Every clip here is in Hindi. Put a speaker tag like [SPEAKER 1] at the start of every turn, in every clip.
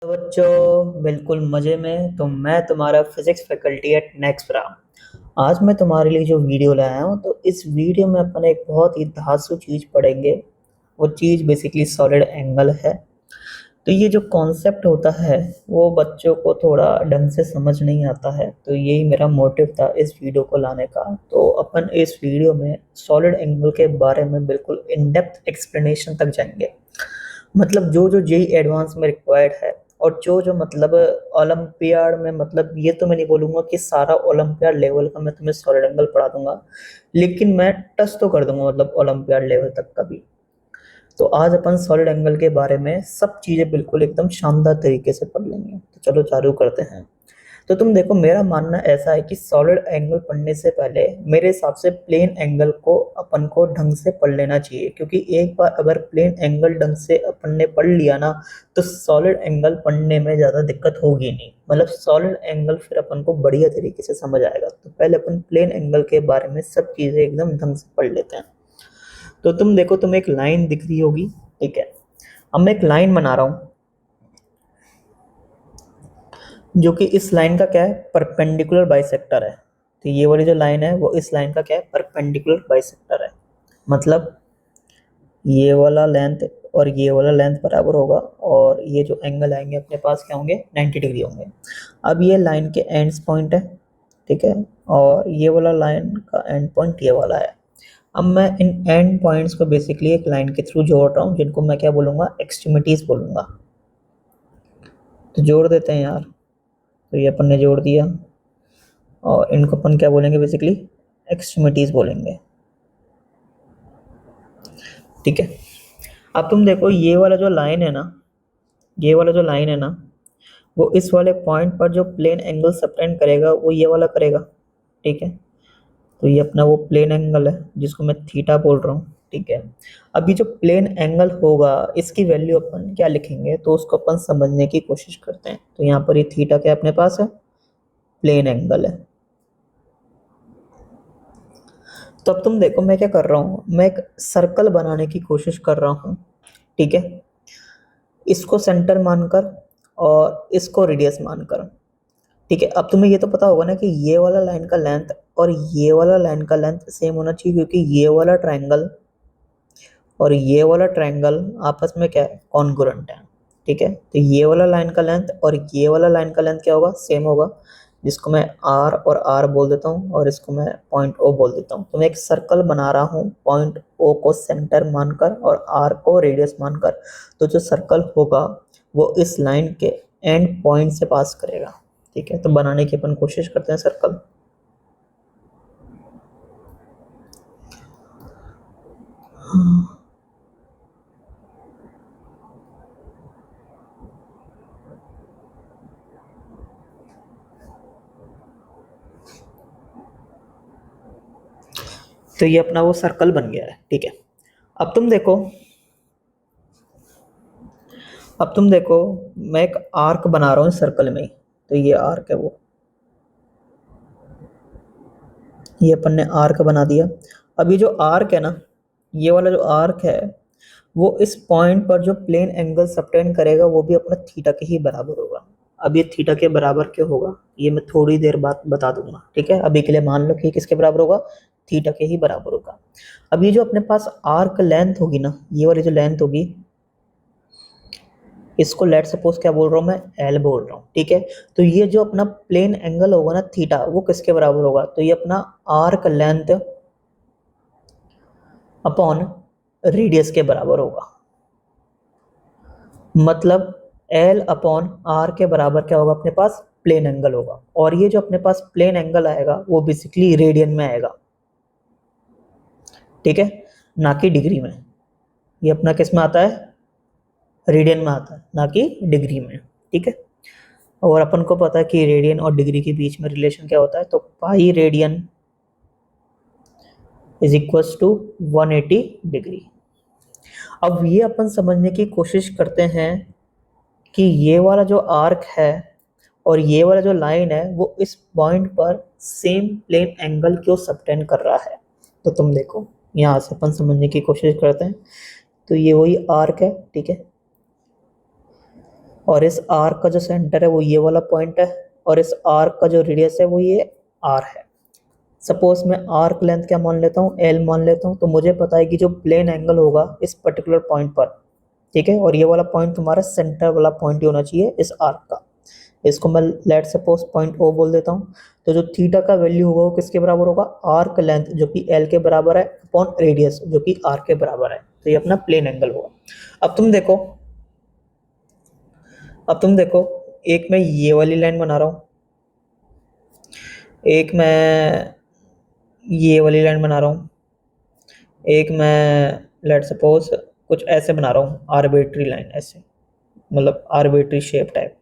[SPEAKER 1] तो बच्चों बिल्कुल मज़े में। तो मैं तुम्हारा physics faculty at next Bram. आज मैं तुम्हारे लिए जो वीडियो लाया हूँ, तो इस वीडियो में अपन एक बहुत ही धांसू चीज़ पढ़ेंगे। वो चीज़ बेसिकली सॉलिड एंगल है। तो ये जो कॉन्सेप्ट होता है वो बच्चों को थोड़ा ढंग से समझ नहीं आता है, तो यही मेरा मोटिव था इस वीडियो को लाने का। तो अपन इस वीडियो में सॉलिड एंगल के बारे में बिल्कुल इन डेप्थ एक्सप्लेनेशन तक जाएंगे। मतलब जो जो जेई एडवांस में रिक्वायर्ड है, और जो जो मतलब ओलंपियाड में, मतलब ये तो मैं नहीं बोलूँगा कि सारा ओलंपियाड लेवल का मैं तुम्हें सॉलिड एंगल पढ़ा दूंगा, लेकिन मैं टच तो कर दूंगा मतलब ओलंपियाड लेवल तक का भी। तो आज अपन सॉलिड एंगल के बारे में सब चीज़ें बिल्कुल एकदम शानदार तरीके से पढ़ लेंगे। तो चलो चालू करते हैं। तो तुम देखो, मेरा मानना ऐसा है कि सॉलिड एंगल पढ़ने से पहले मेरे हिसाब से प्लेन एंगल को अपन को ढंग से पढ़ लेना चाहिए, क्योंकि एक बार अगर प्लेन एंगल ढंग से अपन ने पढ़ लिया ना, तो सॉलिड एंगल पढ़ने में ज़्यादा दिक्कत होगी नहीं। मतलब सॉलिड एंगल फिर अपन को बढ़िया तरीके से समझ आएगा। तो पहले अपन प्लेन एंगल के बारे में सब चीज़ें एकदम ढंग से पढ़ लेते हैं। तो तुम देखो, तुम्हें एक लाइन दिख रही होगी, ठीक है। अब मैं एक लाइन बना रहा हूँ, जो कि इस लाइन का क्या है, परपेंडिकुलर बाइसेक्टर है। तो ये वाली जो लाइन है वो इस लाइन का क्या है, परपेंडिकुलर बाइसेक्टर है। मतलब ये वाला लेंथ और ये वाला लेंथ बराबर होगा, और ये जो एंगल आएंगे अपने पास क्या होंगे, 90 डिग्री होंगे। अब ये लाइन के एंड्स पॉइंट है, ठीक है, और ये वाला लाइन का एंड पॉइंट ये वाला है। अब मैं इन एंड पॉइंट्स को बेसिकली एक लाइन के थ्रू जोड़ रहा हूँ, जिनको मैं क्या बोलूँगा, एक्सट्रीमिटीज बोलूँगा। तो जोड़ देते हैं यार। तो ये अपन ने जोड़ दिया, और इनको अपन क्या बोलेंगे, बेसिकली एक्सट्रीमिटीज बोलेंगे, ठीक है। अब तुम देखो, ये वाला जो लाइन है ना, ये वाला जो लाइन है ना, वो इस वाले पॉइंट पर जो प्लेन एंगल सबटेंड करेगा वो ये वाला करेगा, ठीक है। तो ये अपना वो प्लेन एंगल है जिसको मैं थीटा बोल रहा हूँ, ठीक है। अभी जो प्लेन एंगल होगा इसकी वैल्यू अपन क्या लिखेंगे, तो उसको अपन समझने की कोशिश करते हैं। तो यहाँ पर ये थीटा क्या अपने पास है, प्लेन एंगल है। तो अब तुम देखो, मैं क्या कर रहा हूँ, मैं एक सर्कल बनाने की कोशिश कर रहा हूँ, ठीक है। इसको सेंटर मानकर और इसको रेडियस मानकर, ठीक है। अब तुम्हें ये तो पता होगा ना कि ये वाला लाइन का लेंथ और ये वाला लाइन का लेंथ सेम होना चाहिए, क्योंकि ये वाला ट्रायंगल और ये वाला ट्रायंगल आपस में क्या है, कॉन्ग्रुएंट है, ठीक है। तो ये वाला लाइन का लेंथ और ये वाला लाइन का लेंथ क्या होगा, सेम होगा, जिसको मैं आर और आर बोल देता हूँ, और इसको मैं पॉइंट ओ बोल देता हूँ। तो मैं एक सर्कल बना रहा हूँ पॉइंट ओ को सेंटर मानकर और आर को रेडियस मानकर। तो जो सर्कल होगा वो इस लाइन के एंड पॉइंट से पास करेगा, ठीक है। तो बनाने की अपन कोशिश करते हैं सर्कल। तो ये अपना वो सर्कल बन गया है, ठीक है। अब तुम देखो, अब तुम देखो, मैं एक आर्क बना रहा हूँ सर्कल में। तो ये आर्क है, वो ये अपन ने आर्क बना दिया। अब ये जो आर्क है ना, ये वाला जो आर्क है, वो इस पॉइंट पर जो प्लेन एंगल सबटेंड करेगा वो भी अपना थीटा के ही बराबर होगा। अब ये थीटा के बराबर क्यों होगा, ये मैं थोड़ी देर बाद बता दूंगा, ठीक है। अभी के लिए मान लो कि किसके बराबर होगा, थीटा के ही बराबर होगा। अब ये जो अपने पास आर्क लेंथ होगी ना, ये वाली जो लेंथ होगी, इसको लेट सपोज क्या बोल रहा हूँ, मैं एल बोल रहा हूँ, ठीक है। तो ये जो अपना प्लेन एंगल होगा ना थीटा, वो किसके बराबर होगा, तो ये अपना आर्क लेंथ अपॉन रेडियस के बराबर होगा। मतलब एल अपॉन आर के बराबर क्या होगा, अपने पास प्लेन एंगल होगा। और ये जो अपने पास प्लेन एंगल आएगा वो बेसिकली रेडियन में आएगा, ठीक है, ना कि डिग्री में। ये अपना किस में आता है, रेडियन में आता है, ना कि डिग्री में, ठीक है। और अपन को पता है कि रेडियन और डिग्री के बीच में रिलेशन क्या होता है, तो pi radian is equals to 180 degree. अब ये अपन समझने की कोशिश करते हैं कि ये वाला जो आर्क है और ये वाला जो लाइन है वो इस पॉइंट पर सेम प्लेन एंगल क्यों सबटेंड कर रहा है। तो तुम देखो, यहाँ से अपन समझने की कोशिश करते हैं। तो ये वही आर्क है, ठीक है। और इस आर्क का जो सेंटर है वो ये वाला पॉइंट है, और इस आर्क का जो रेडियस है वो ये आर है। सपोज मैं आर्क लेंथ क्या मान लेता हूँ, एल मान लेता हूँ, तो मुझे पता है कि जो प्लेन एंगल होगा इस पर्टिकुलर पॉइंट पर, ठीक है, और ये वाला पॉइंट तुम्हारा सेंटर वाला पॉइंट ही होना चाहिए इस आर्क का। इसको मैं लेट सपोज पॉइंट ओ बोल देता हूँ। तो जो थीटा का वैल्यू होगा वो किसके बराबर होगा, आर्क लेंथ जो कि एल के बराबर है अपॉन रेडियस जो कि आर के बराबर है। तो ये अपना प्लेन एंगल होगा। अब तुम देखो, अब तुम देखो, एक मैं ये वाली लाइन बना रहा हूँ, एक मैं ये वाली लाइन बना रहा हूँ, एक मैं लेट सपोज कुछ ऐसे बना रहा हूँ, आर्बिट्री लाइन ऐसे, मतलब आर्बिट्री शेप टाइप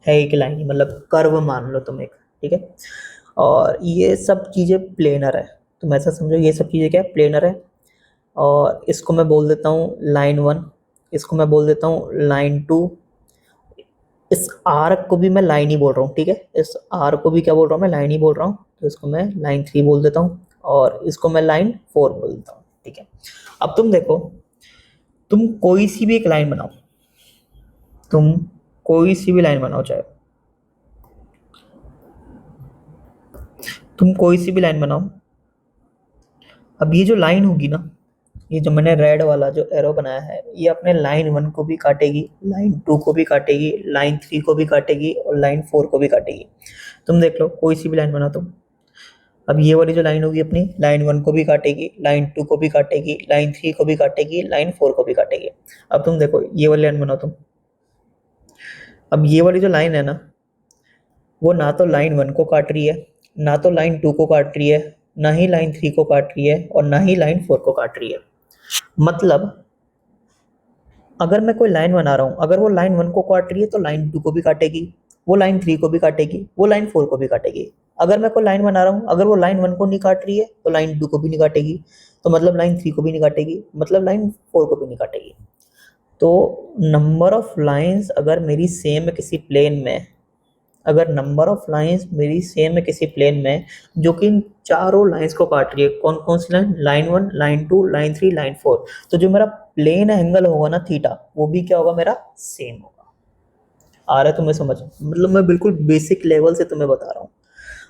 [SPEAKER 1] है एक लाइन, मतलब कर्व मान लो तुम एक, ठीक है। और ये सब चीज़ें प्लेनर है, तुम ऐसा समझो ये सब चीज़ें क्या है, प्लेनर है। और इसको मैं बोल देता हूँ लाइन 1, इसको मैं बोल देता हूँ लाइन 2, इस आर्क को भी मैं लाइन ही बोल रहा हूँ, ठीक है, इस आर्क को भी क्या बोल रहा हूँ मैं, लाइन ही बोल रहा हूँ। तो इसको मैं लाइन 3 बोल देता हूँ, और इसको मैं लाइन 4 बोल देता हूँ, ठीक है। अब तुम देखो, तुम कोई सी भी एक लाइन बनाओ, तुम कोई सी भी लाइन बनाओ, चाहे तुम कोई सी भी लाइन बनाओ। अब ये जो लाइन होगी ना, ये जो मैंने रेड वाला जो एरो बनाया है, ये अपने लाइन 1 को भी काटेगी, लाइन 2 को भी काटेगी, लाइन 3 को भी काटेगी, और लाइन 4 को भी काटेगी। तुम देख लो कोई सी भी लाइन बना तुम। अब ये वाली जो लाइन होगी अपनी, लाइन 1 को भी काटेगी, लाइन 2 को भी काटेगी, लाइन 3 को भी काटेगी, लाइन 4 को भी काटेगी। अब तुम देखो ये वाली लाइन बनाओ तुम। अब ये वाली जो लाइन है ना, वो ना तो लाइन 1 को काट रही है, ना तो लाइन 2 को काट रही है, ना ही लाइन 3 को काट रही है, और ना ही लाइन 4 को काट रही है। मतलब अगर मैं कोई लाइन बना रहा हूँ, अगर वो लाइन 1 को काट रही है तो लाइन 2 को भी काटेगी, वो लाइन 3 को भी काटेगी, वो लाइन 4 को भी काटेगी। अगर मैं कोई लाइन बना रहा हूँ, अगर वो लाइन 1 को नहीं काट रही है तो लाइन 2 को भी नहीं काटेगी, तो मतलब लाइन 3 को भी नहीं काटेगी, मतलब लाइन 4 को भी नहीं काटेगी। तो नंबर ऑफ लाइंस अगर मेरी सेम है किसी प्लेन में, अगर नंबर ऑफ लाइंस मेरी सेम है किसी प्लेन में जो कि इन चारों लाइंस को काट रही है, कौन कौन सी line, line 1, line 2, line 3, line 4, तो जो मेरा प्लेन एंगल होगा ना थीटा, वो भी क्या होगा मेरा, सेम होगा। आ रहा है तुम्हें समझ, मतलब मैं बिल्कुल बेसिक लेवल से तुम्हें बता रहा हूँ।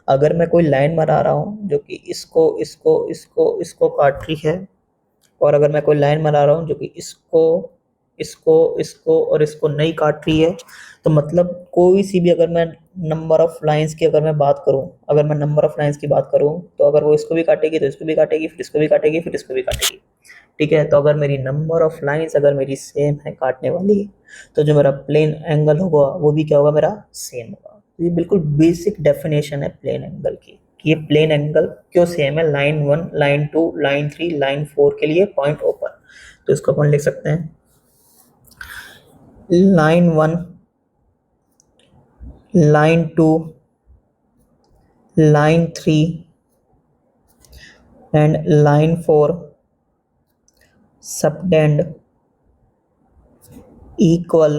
[SPEAKER 1] अगर मैं कोई लाइन बना रहा हूँ जो कि इसको इसको इसको इसको काट रही है, और अगर मैं कोई लाइन बना रहा हूँ जो कि इसको इसको इसको और इसको नहीं काट रही है, तो मतलब कोई सी भी, अगर मैं नंबर ऑफ लाइंस की अगर मैं बात करूँ, अगर मैं नंबर ऑफ लाइंस की बात करूँ, तो अगर वो इसको भी काटेगी तो इसको भी काटेगी, फिर इसको भी काटेगी, फिर इसको भी काटेगी, ठीक है। तो अगर मेरी नंबर ऑफ लाइंस अगर मेरी सेम है काटने वाली, तो जो मेरा प्लेन एंगल होगा वो भी क्या होगा, मेरा सेम होगा। तो ये बिल्कुल बेसिक डेफिनेशन है प्लेन एंगल की, कि ये प्लेन एंगल क्यों सेम है लाइन 1, लाइन 2, लाइन 3, लाइन 4 के लिए पॉइंट ओपन। तो इसको अपन लिख सकते हैं लाइन 1, लाइन 2, लाइन 3 एंड लाइन 4 subtend equal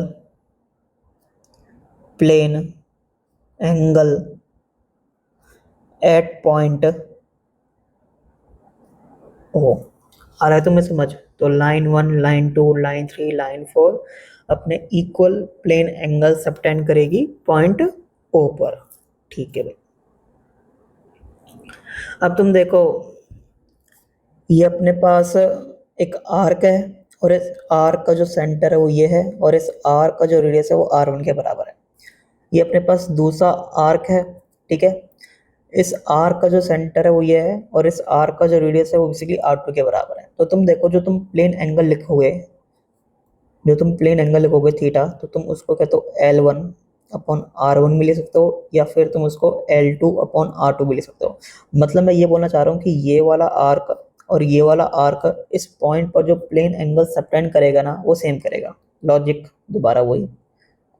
[SPEAKER 1] plane angle at point O. आ रहा है तुम्हें समझ। तो लाइन 1, लाइन 2, लाइन 3, लाइन 4 अपने इक्वल प्लेन एंगल सबटेंड करेगी पॉइंट ओ पर, ठीक है भाई। अब तुम देखो, ये अपने पास एक आर्क है, और इस आर्क का जो सेंटर है वो ये है, और इस आर्क का जो रेडियस है वो r1 के बराबर है। ये अपने पास दूसरा आर्क है, ठीक है। इस आर्क का जो सेंटर है वो ये है, और इस आर्क का जो रेडियस है वो बेसिकली r2 के बराबर है। तो तुम देखो, जो तुम प्लेन एंगल लिखोगे, जो तुम प्लेन एंगल लिखोगे थीटा, तो तुम उसको कहते हो L1 अपॉन R1 भी ले सकते हो, या फिर तुम उसको L2 अपॉन R2 भी ले सकते हो। मतलब मैं ये बोलना चाह रहा हूँ कि ये वाला आर्क और ये वाला आर्क इस पॉइंट पर जो प्लेन एंगल सबटेंड करेगा ना, वो सेम करेगा। लॉजिक दोबारा वही,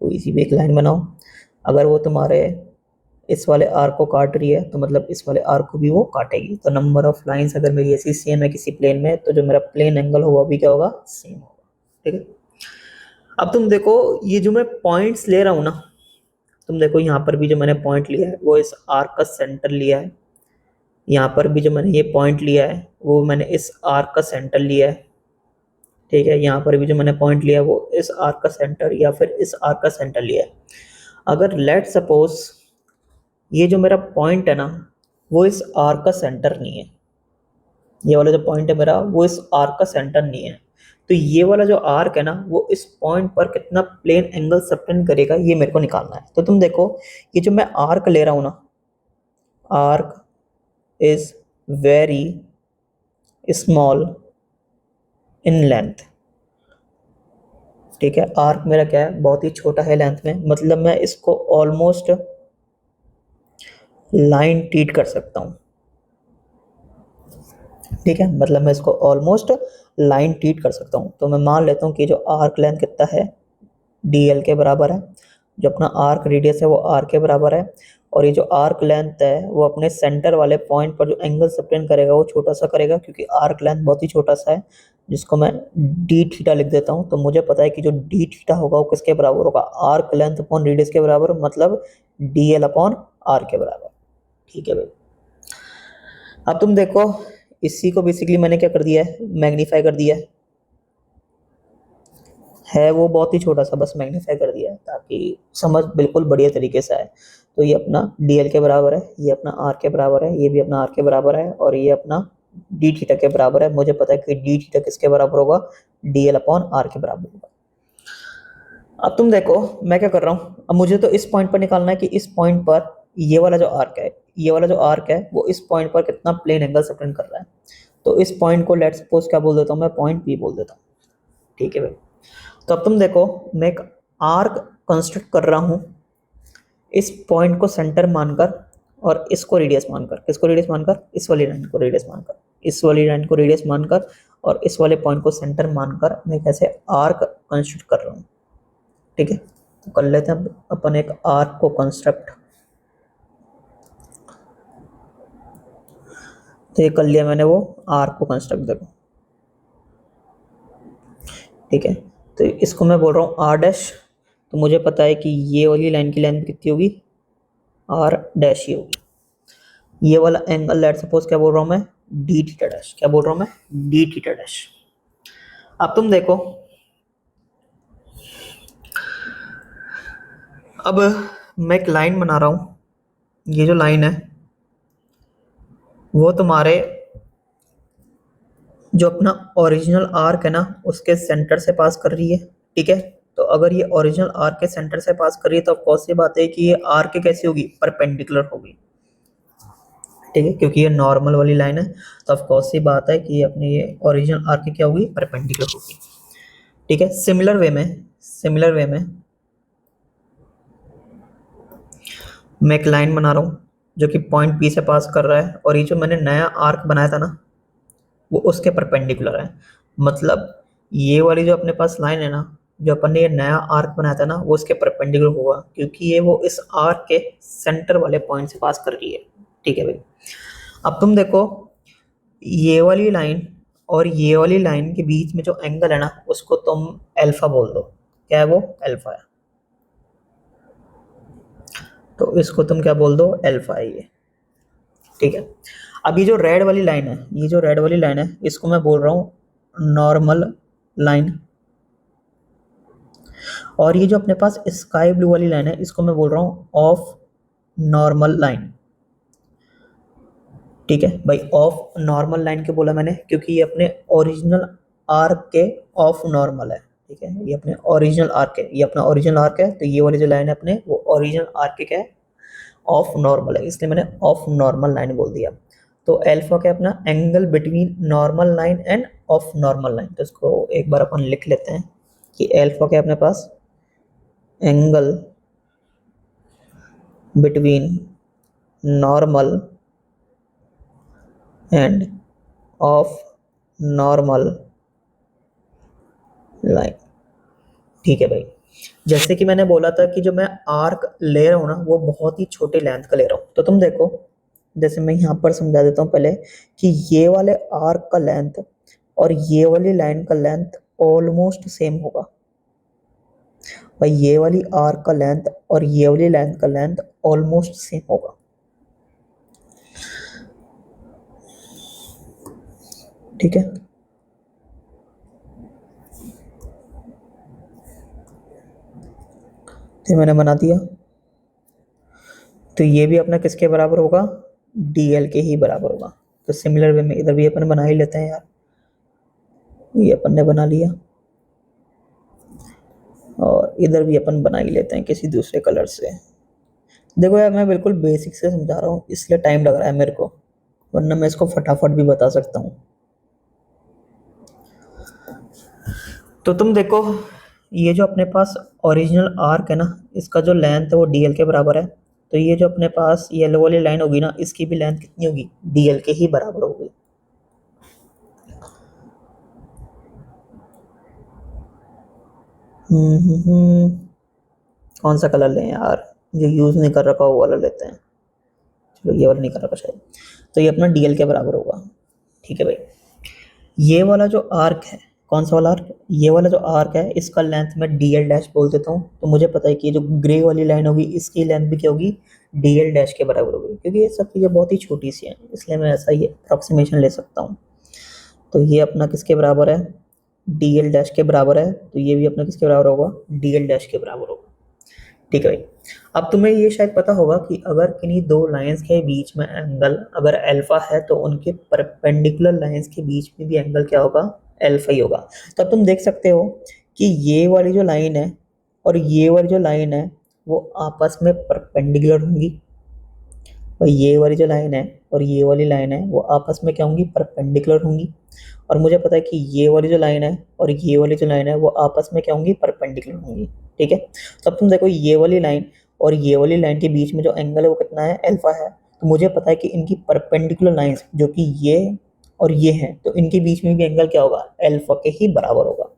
[SPEAKER 1] कोई सी भी एक लाइन बनाओ, अगर वो तुम्हारे इस वाले आर्क को काट रही है, तो मतलब इस वाले आर्क को भी वो काटेगी। तो नंबर ऑफ लाइंस अगर मेरी ऐसी सेम है किसी प्लेन में, तो जो मेरा प्लेन एंगल होगा भी क्या होगा, सेम होगा, ठीक है। अब तुम देखो, ये जो मैं पॉइंट्स ले रहा हूँ ना, तुम देखो यहाँ पर भी जो मैंने पॉइंट लिया है वो इस आर्क का सेंटर लिया है, यहाँ पर भी जो मैंने ये पॉइंट लिया है वो मैंने इस आर्क का सेंटर लिया है, ठीक है, यहाँ पर भी जो मैंने पॉइंट लिया वो इस आर्क का सेंटर या फिर इस आर्क का सेंटर लिया है। अगर लेट सपोज ये जो मेरा पॉइंट है ना वो इस आर्क का सेंटर नहीं है, ये वाला जो पॉइंट है मेरा वो इस आर्क का सेंटर नहीं है, तो ये वाला जो आर्क है ना वो इस पॉइंट पर कितना प्लेन एंगल सबटेंड करेगा ये मेरे को निकालना है। तो तुम देखो ये जो मैं आर्क ले रहा हूँ ना, arc is very small in length. ठीक है, आर्क मेरा क्या है, बहुत ही छोटा है लेंथ में, मतलब मैं इसको ऑलमोस्ट लाइन ट्रीट कर सकता हूँ। ठीक है, मतलब मैं इसको ऑलमोस्ट लाइन ट्रीट कर सकता हूँ। तो मैं मान लेता हूँ कि जो आर्क लेंथ कितना है, dl के बराबर है, जो अपना आर्क रेडियस है वो r के बराबर है, और ये जो आर्क लेंथ है वो अपने सेंटर वाले पॉइंट पर जो एंगल सबटेंड करेगा वो छोटा सा करेगा, क्योंकि आर्क लेंथ बहुत ही छोटा सा है, जिसको मैं डी थीटा लिख देता हूँ। तो मुझे पता है कि जो डी थीटा होगा वो किसके बराबर होगा, आर्क लेंथ अपॉन रेडियस के बराबर, मतलब dl अपॉन r के बराबर। ठीक है भाई, अब तुम देखो इसी को बेसिकली मैंने क्या कर दिया है, मैग्नीफाई कर दिया है वो बहुत ही छोटा सा, बस मैग्नीफाई कर दिया है ताकि समझ बिल्कुल बढ़िया तरीके से आए। तो ये अपना dl के बराबर है, ये अपना r के बराबर है, ये भी अपना r के बराबर है, और ये अपना d थीटा के बराबर है। मुझे पता है कि d थीटा किसके बराबर होगा, dl अपॉन r के बराबर होगा। अब तुम देखो मैं क्या कर रहा हूँ, अब मुझे तो इस पॉइंट पर निकालना है कि इस पॉइंट पर ये वाला जो आर्क है, ये वाला जो आर्क है वो इस पॉइंट पर कितना प्लेन एंगल सबटेंड कर रहा है। तो इस पॉइंट को लेट्स सपोज क्या बोल देता हूँ मैं, पॉइंट P बोल देता हूँ। ठीक है भाई, तो अब तुम देखो मैं एक आर्क कंस्ट्रक्ट कर रहा हूँ इस पॉइंट को सेंटर मानकर और इसको रेडियस मानकर। किसको रेडियस मानकर, इस वाली लाइन को रेडियस मानकर, इस वाली लाइन को रेडियस मानकर और इस वाले पॉइंट को सेंटर मानकर मैं कैसे आर्क कंस्ट्रक्ट कर रहा हूँ। ठीक है, तो कर लेते हैं अपन एक आर्क को कंस्ट्रक्ट। तो ये कर लिया मैंने वो आर्क को कंस्ट्रक्ट, देखो। ठीक है, तो इसको मैं बोल रहा हूँ आर डैश। तो मुझे पता है कि ये वाली लाइन की लेंथ कितनी होगी, आर डैश ही होगी। ये वाला एंगल लेट सपोज क्या बोल रहा हूँ मैं, डी थीटा डैश। क्या बोल रहा हूँ मैं, डी थीटा डैश। अब तुम देखो, अब मैं एक लाइन बना रहा हूँ, ये जो लाइन है वो तुम्हारे जो अपना ओरिजिनल आर्क है ना उसके सेंटर से पास कर रही है। ठीक है, तो अगर ये ओरिजिनल आर्क के सेंटर से पास कर रही है तो ऑफकोर्स ये बात है कि ये आर्क कैसी होगी, परपेंडिकुलर होगी। ठीक है, क्योंकि ये नॉर्मल वाली लाइन है तो ऑफकोर्स ये बात है कि अपनी ये ओरिजिनल आर्क क्या होगी, परपेंडिकुलर होगी। ठीक है, सिमिलर वे में मैं एक लाइन बना रहा हूँ जो कि पॉइंट P से पास कर रहा है, और ये जो मैंने नया आर्क बनाया था ना वो उसके परपेंडिकुलर है। मतलब ये वाली जो अपने पास लाइन है ना, जो अपन ने ये नया आर्क बनाया था ना वो उसके परपेंडिकुलर होगा, क्योंकि ये वो इस आर्क के सेंटर वाले पॉइंट से पास कर रही है। ठीक है भाई, अब तुम देखो ये वाली लाइन और ये वाली लाइन के बीच में जो एंगल है ना उसको तुम अल्फा बोल दो। क्या है वो, अल्फा है। तो इसको तुम क्या बोल दो, अल्फा है ये। ठीक है, अब ये जो रेड वाली लाइन है, ये जो रेड वाली लाइन है इसको मैं बोल रहा हूँ नॉर्मल लाइन, और ये जो अपने पास स्काई ब्लू वाली लाइन है इसको मैं बोल रहा हूँ ऑफ नॉर्मल लाइन। ठीक है भाई, ऑफ नॉर्मल लाइन क्यों बोला मैंने, क्योंकि ये अपने ओरिजिनल आर्क के ऑफ नॉर्मल है। ठीक है, ये अपने ओरिजिनल आर्क है, ये अपना ओरिजिनल आर्क है, तो ये वाली जो लाइन है अपने वो ओरिजिनल आर्क के क्या है, ऑफ नॉर्मल है, इसलिए मैंने ऑफ नॉर्मल लाइन बोल दिया। तो अल्फा क्या अपना angle between normal line and of normal line. तो इसको एक बार अपन लिख लेते हैं कि अल्फा क्या अपने पास angle between normal and of normal line. ठीक है भाई, जैसे कि मैंने बोला था कि जो मैं आर्क ले रहा हूँ ना वो बहुत ही छोटे लेंथ का ले रहा हूँ। तो तुम देखो जैसे मैं यहाँ पर समझा देता हूँ पहले कि ये वाले आर्क का लेंथ और ये वाली लाइन का लेंथ ऑलमोस्ट सेम होगा। भाई ये वाली आर्क का लेंथ और ये वाली लाइन का लेंथ ऑलमोस्ट सेम होगा। ठीक है, तो मैंने बना दिया। तो ये भी अपना किसके बराबर होगा, DL के ही बराबर होगा। तो सिमिलर वे में इधर भी अपन बना ही लेते हैं यार, ये अपन ने बना लिया और इधर भी अपन बना ही लेते हैं किसी दूसरे कलर से। देखो यार मैं बिल्कुल बेसिक से समझा रहा हूँ इसलिए टाइम लग रहा है मेरे को, वरना मैं इसको फटाफट भी बता सकता हूँ। तो तुम देखो ये जो अपने पास ओरिजिनल आर्क है ना, इसका जो लेंथ है वो DL के बराबर है। तो ये जो अपने पास येलो वाली लाइन होगी ना, इसकी भी लेंथ कितनी होगी, DL के ही बराबर होगी। कौन सा कलर लें यार, जो यूज नहीं कर रखा वो वाला लेते हैं। चलो ये वाला नहीं कर रखा शायद। तो ये अपना DL के बराबर होगा। ठीक है भाई, ये वाला जो आर्क है, कौन सा वाला आर्क, ये वाला जो आर्क है इसका लेंथ मैं DL डैश बोल देता हूँ। तो मुझे पता है कि ये जो ग्रे वाली लाइन होगी इसकी लेंथ भी क्या होगी, DL डैश के बराबर होगी, क्योंकि ये सब चीज़ें बहुत ही छोटी सी हैं इसलिए मैं ऐसा ही अप्रॉक्सीमेशन ले सकता हूँ। तो ये अपना किसके बराबर है, DL डैश के बराबर है। तो ये भी अपना किसके बराबर होगा, DL डैश के बराबर होगा। ठीक है भाई, अब तुम्हें ये शायद पता होगा कि अगर किन्हीं दो लाइंस के बीच में एंगल अगर अल्फा है तो उनके परपेंडिकुलर लाइंस के बीच में भी एंगल क्या होगा, अल्फा ही होगा। तो अब तुम देख सकते हो कि ये वाली जो लाइन है और ये वाली जो लाइन है वो आपस में परपेंडिकुलर होंगी, और ये वाली जो लाइन है और ये वाली लाइन है वो आपस में क्या होंगी, परपेंडिकुलर होंगी। और मुझे पता है कि ये वाली जो लाइन है और ये वाली जो लाइन है वो आपस में क्या होंगी, परपेंडिकुलर होंगी। ठीक है, तो अब तुम देखो ये वाली लाइन और ये वाली लाइन के बीच में जो एंगल है वो कितना है, अल्फा है। तो मुझे पता है कि इनकी परपेंडिकुलर लाइंस जो कि ये और ये हैं, तो इनके बीच में भी एंगल क्या होगा, अल्फा के ही बराबर होगा।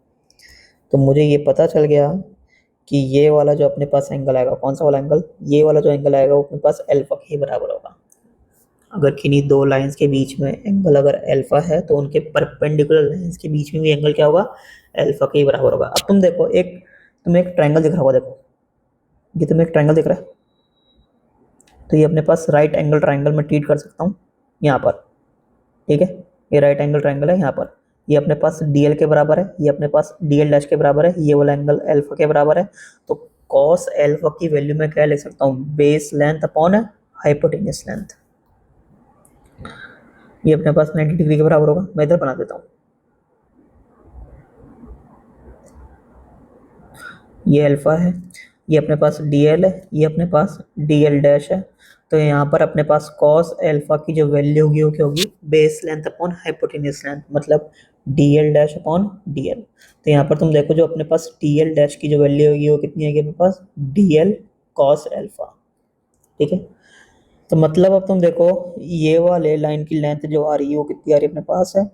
[SPEAKER 1] तो मुझे ये पता चल गया कि ये वाला जो अपने पास एंगल आएगा, कौन सा वाला एंगल, ये वाला जो एंगल आएगा वो अपने पास अल्फा के ही बराबर होगा। अगर किन्हीं दो लाइंस के बीच में एंगल अगर अल्फा है तो उनके परपेंडिकुलर लाइंस के बीच में भी एंगल क्या होगा, अल्फा के ही बराबर होगा। अब तुम देखो तुम्हें एक ट्रायंगल दिख रहा होगा, देखो ये तुम्हें एक ट्रायंगल दिख रहा है। तो ये अपने पास राइट एंगल ट्रायंगल में ट्रीट कर सकता हूँ यहाँ पर। ठीक है, ये राइट एंगल ट्रायंगल है यहाँ पर, ये अपने पास DL के बराबर है, ये अपने पास DL डैश के बराबर है, ये वाला एंगल अल्फा के बराबर है। तो कॉस अल्फा की वैल्यू मैं क्या लिख सकता हूँ, base length upon hypotenuse length. ये अपने पास 90 डिग्री के बराबर होगा। मैं इधर बना देता हूँ, ये अल्फा है, ये अपने पास DL है, ये अपने पास DL डैश है। तो यहाँ पर अपने पास कॉस अल्फा की जो वैल्यू होगी वो क्या होगी, base length upon hypotenuse length, मतलब DL डैश अपॉन DL। तो यहाँ पर तुम देखो जो अपने पास DL डैश की जो वैल्यू होगी वो कितनी आएगी अपने पास, DL कॉस अल्फा। ठीक है, तो मतलब अब तुम देखो ये वाले लाइन की लेंथ जो आ रही है वो कितनी आ रही है अपने पास है,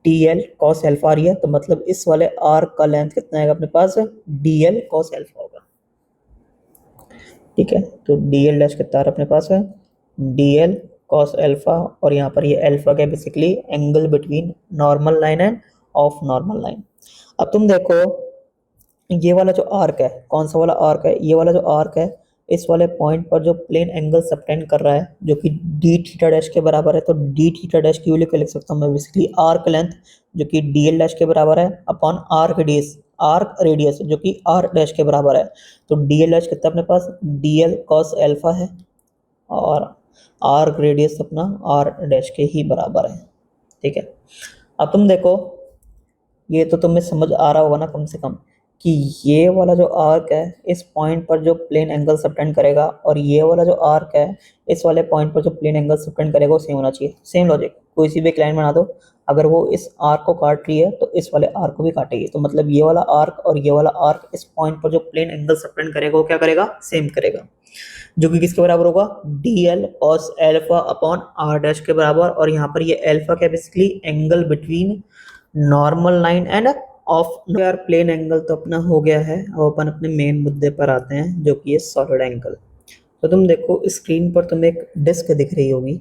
[SPEAKER 1] DL cos अल्फा आ रही है। तो मतलब इस वाले आर्क का लेंथ कितना आएगा अपने पास, DL cos अल्फा होगा। ठीक है, तो DL डैश कितना आ रहा है अपने पास है, DL cos अल्फा, और यहाँ पर ये अल्फा का basically angle between normal line and of normal line. अब तुम देखो ये वाला जो आर्क है, कौन सा वाला आर्क है, ये वाला जो आर्क है, इस वाले पॉइंट पर जो प्लेन एंगल सबटेंड कर रहा है जो कि डी थीटा डैश के बराबर है। तो डी थीटा डैश की वैल्यू क्या लिख सकता हूँ मैं, बेसिकली आर्क लेंथ जो कि DL डैश के बराबर है अपॉन आर्क रेडियस जो कि R डैश के बराबर है। तो DL डैश कितना अपने पास, DL cos अल्फा है, और आर्क रेडियस अपना R डैश के ही बराबर है। ठीक है, अब तुम देखो ये तो तुम्हें समझ आ रहा होगा ना कम से कम, कि ये वाला जो आर्क है इस पॉइंट पर जो प्लेन एंगल सबटेंड करेगा और ये वाला जो आर्क है इस वाले पॉइंट पर जो प्लेन एंगल सबटेंड करेगा वो सेम होना चाहिए। सेम लॉजिक, कोई सी भी एक लाइन बना दो, अगर वो इस आर्क को काट रही है तो इस वाले आर्क को भी काटेगी। तो मतलब ये वाला आर्क और ये वाला आर्क इस पॉइंट पर जो प्लेन एंगल सबटेंड करेगा वो क्या करेगा, सेम करेगा, जो कि किसके बराबर होगा, DL cos alpha upon R dash के बराबर। और यहाँ पर ये अल्फा क्या basically angle between normal line and of यार प्लेन एंगल तो अपना हो गया है। अब अपन अपने मेन मुद्दे पर आते हैं जो कि है सॉलिड एंगल। तो तुम देखो स्क्रीन पर तुम्हें एक डिस्क दिख रही होगी,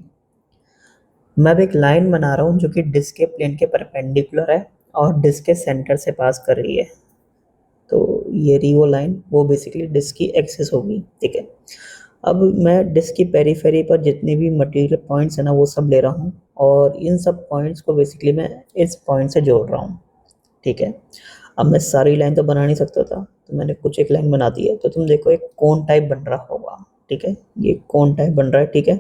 [SPEAKER 1] मैं अब एक लाइन बना रहा हूँ जो कि डिस्क के प्लेन के परपेंडिकुलर है और डिस्क के सेंटर से पास कर रही है। तो ये रही वो लाइन, वो बेसिकली डिस्क की एक्सिस होगी। ठीक है, अब मैं डिस्क की पेरीफेरी पर जितने भी मटेरियल पॉइंट्स हैं ना वो सब ले रहा हूँ और इन सब पॉइंट्स को बेसिकली मैं इस पॉइंट से जोड़ रहा हूँ। ठीक है, अब मैं सारी लाइन तो बना नहीं सकता था, तो मैंने कुछ एक लाइन बना दी है। तो तुम देखो एक कोन टाइप बन रहा होगा, ठीक है, ये कोन टाइप बन रहा है, ठीक है।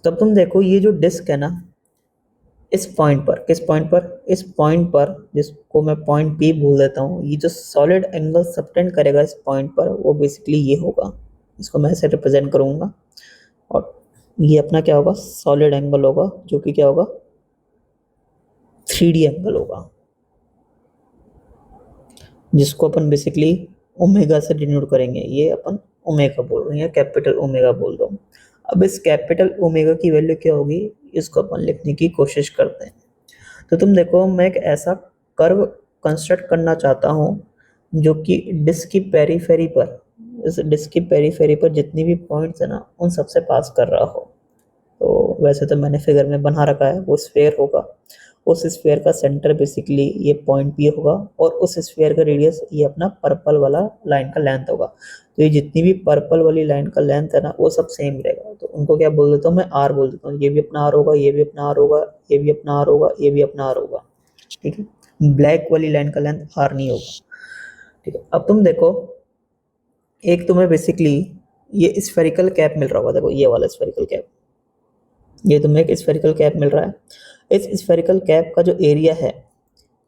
[SPEAKER 1] तब तुम देखो ये जो डिस्क है ना, इस पॉइंट पर, किस पॉइंट पर, इस पॉइंट पर, जिसको मैं पॉइंट पी बोल देता हूँ, ये जो सॉलिड एंगल सबटेंड करेगा इस पॉइंट पर, वो बेसिकली ये होगा। इसको मैं ऐसे रिप्रेजेंट करूंगा, और ये अपना क्या होगा, सॉलिड एंगल होगा, जो कि क्या होगा, 3D एंगल होगा, जिसको अपन बेसिकली ओमेगा से डिनोट करेंगे। ये अपन ओमेगा बोल रहे हैं, कैपिटल ओमेगा बोल रहा हूँ। अब इस कैपिटल ओमेगा की वैल्यू क्या होगी, इसको अपन लिखने की कोशिश करते हैं। तो तुम देखो, मैं एक ऐसा कर्व कंस्ट्रक्ट करना चाहता हूँ जो कि डिस्क की पेरीफेरी पर, इस डिस्क की पेरीफेरी पर जितनी भी पॉइंट्स है ना, उन सबसे पास कर रहा हो। तो वैसे तो मैंने फिगर में बना रखा है, वो स्फेयर होगा। उस स्फेयर का सेंटर बेसिकली ये पॉइंट पी होगा, और उस स्फेयर का रेडियस ये अपना पर्पल वाला लाइन का लेंथ होगा। तो ये जितनी भी पर्पल वाली लाइन का लेंथ है ना, वो सब सेम रहेगा। तो उनको क्या बोल देता हूँ मैं, आर बोल देता हूँ। ये भी अपना आर होगा, ये भी अपना आर होगा, ये भी अपना आर होगा, ये भी अपना आर होगा, ठीक है। ब्लैक वाली लाइन का लेंथ आर नहीं होगा, ठीक है। अब तुम देखो, एक तुम्हें बेसिकली ये स्फेरिकल कैप मिल रहा होगा, देखो ये वाला स्फेरिकल कैप, ये तुम्हें एक स्फेरिकल कैप मिल रहा है। इस स्फेरिकल कैप का जो एरिया है,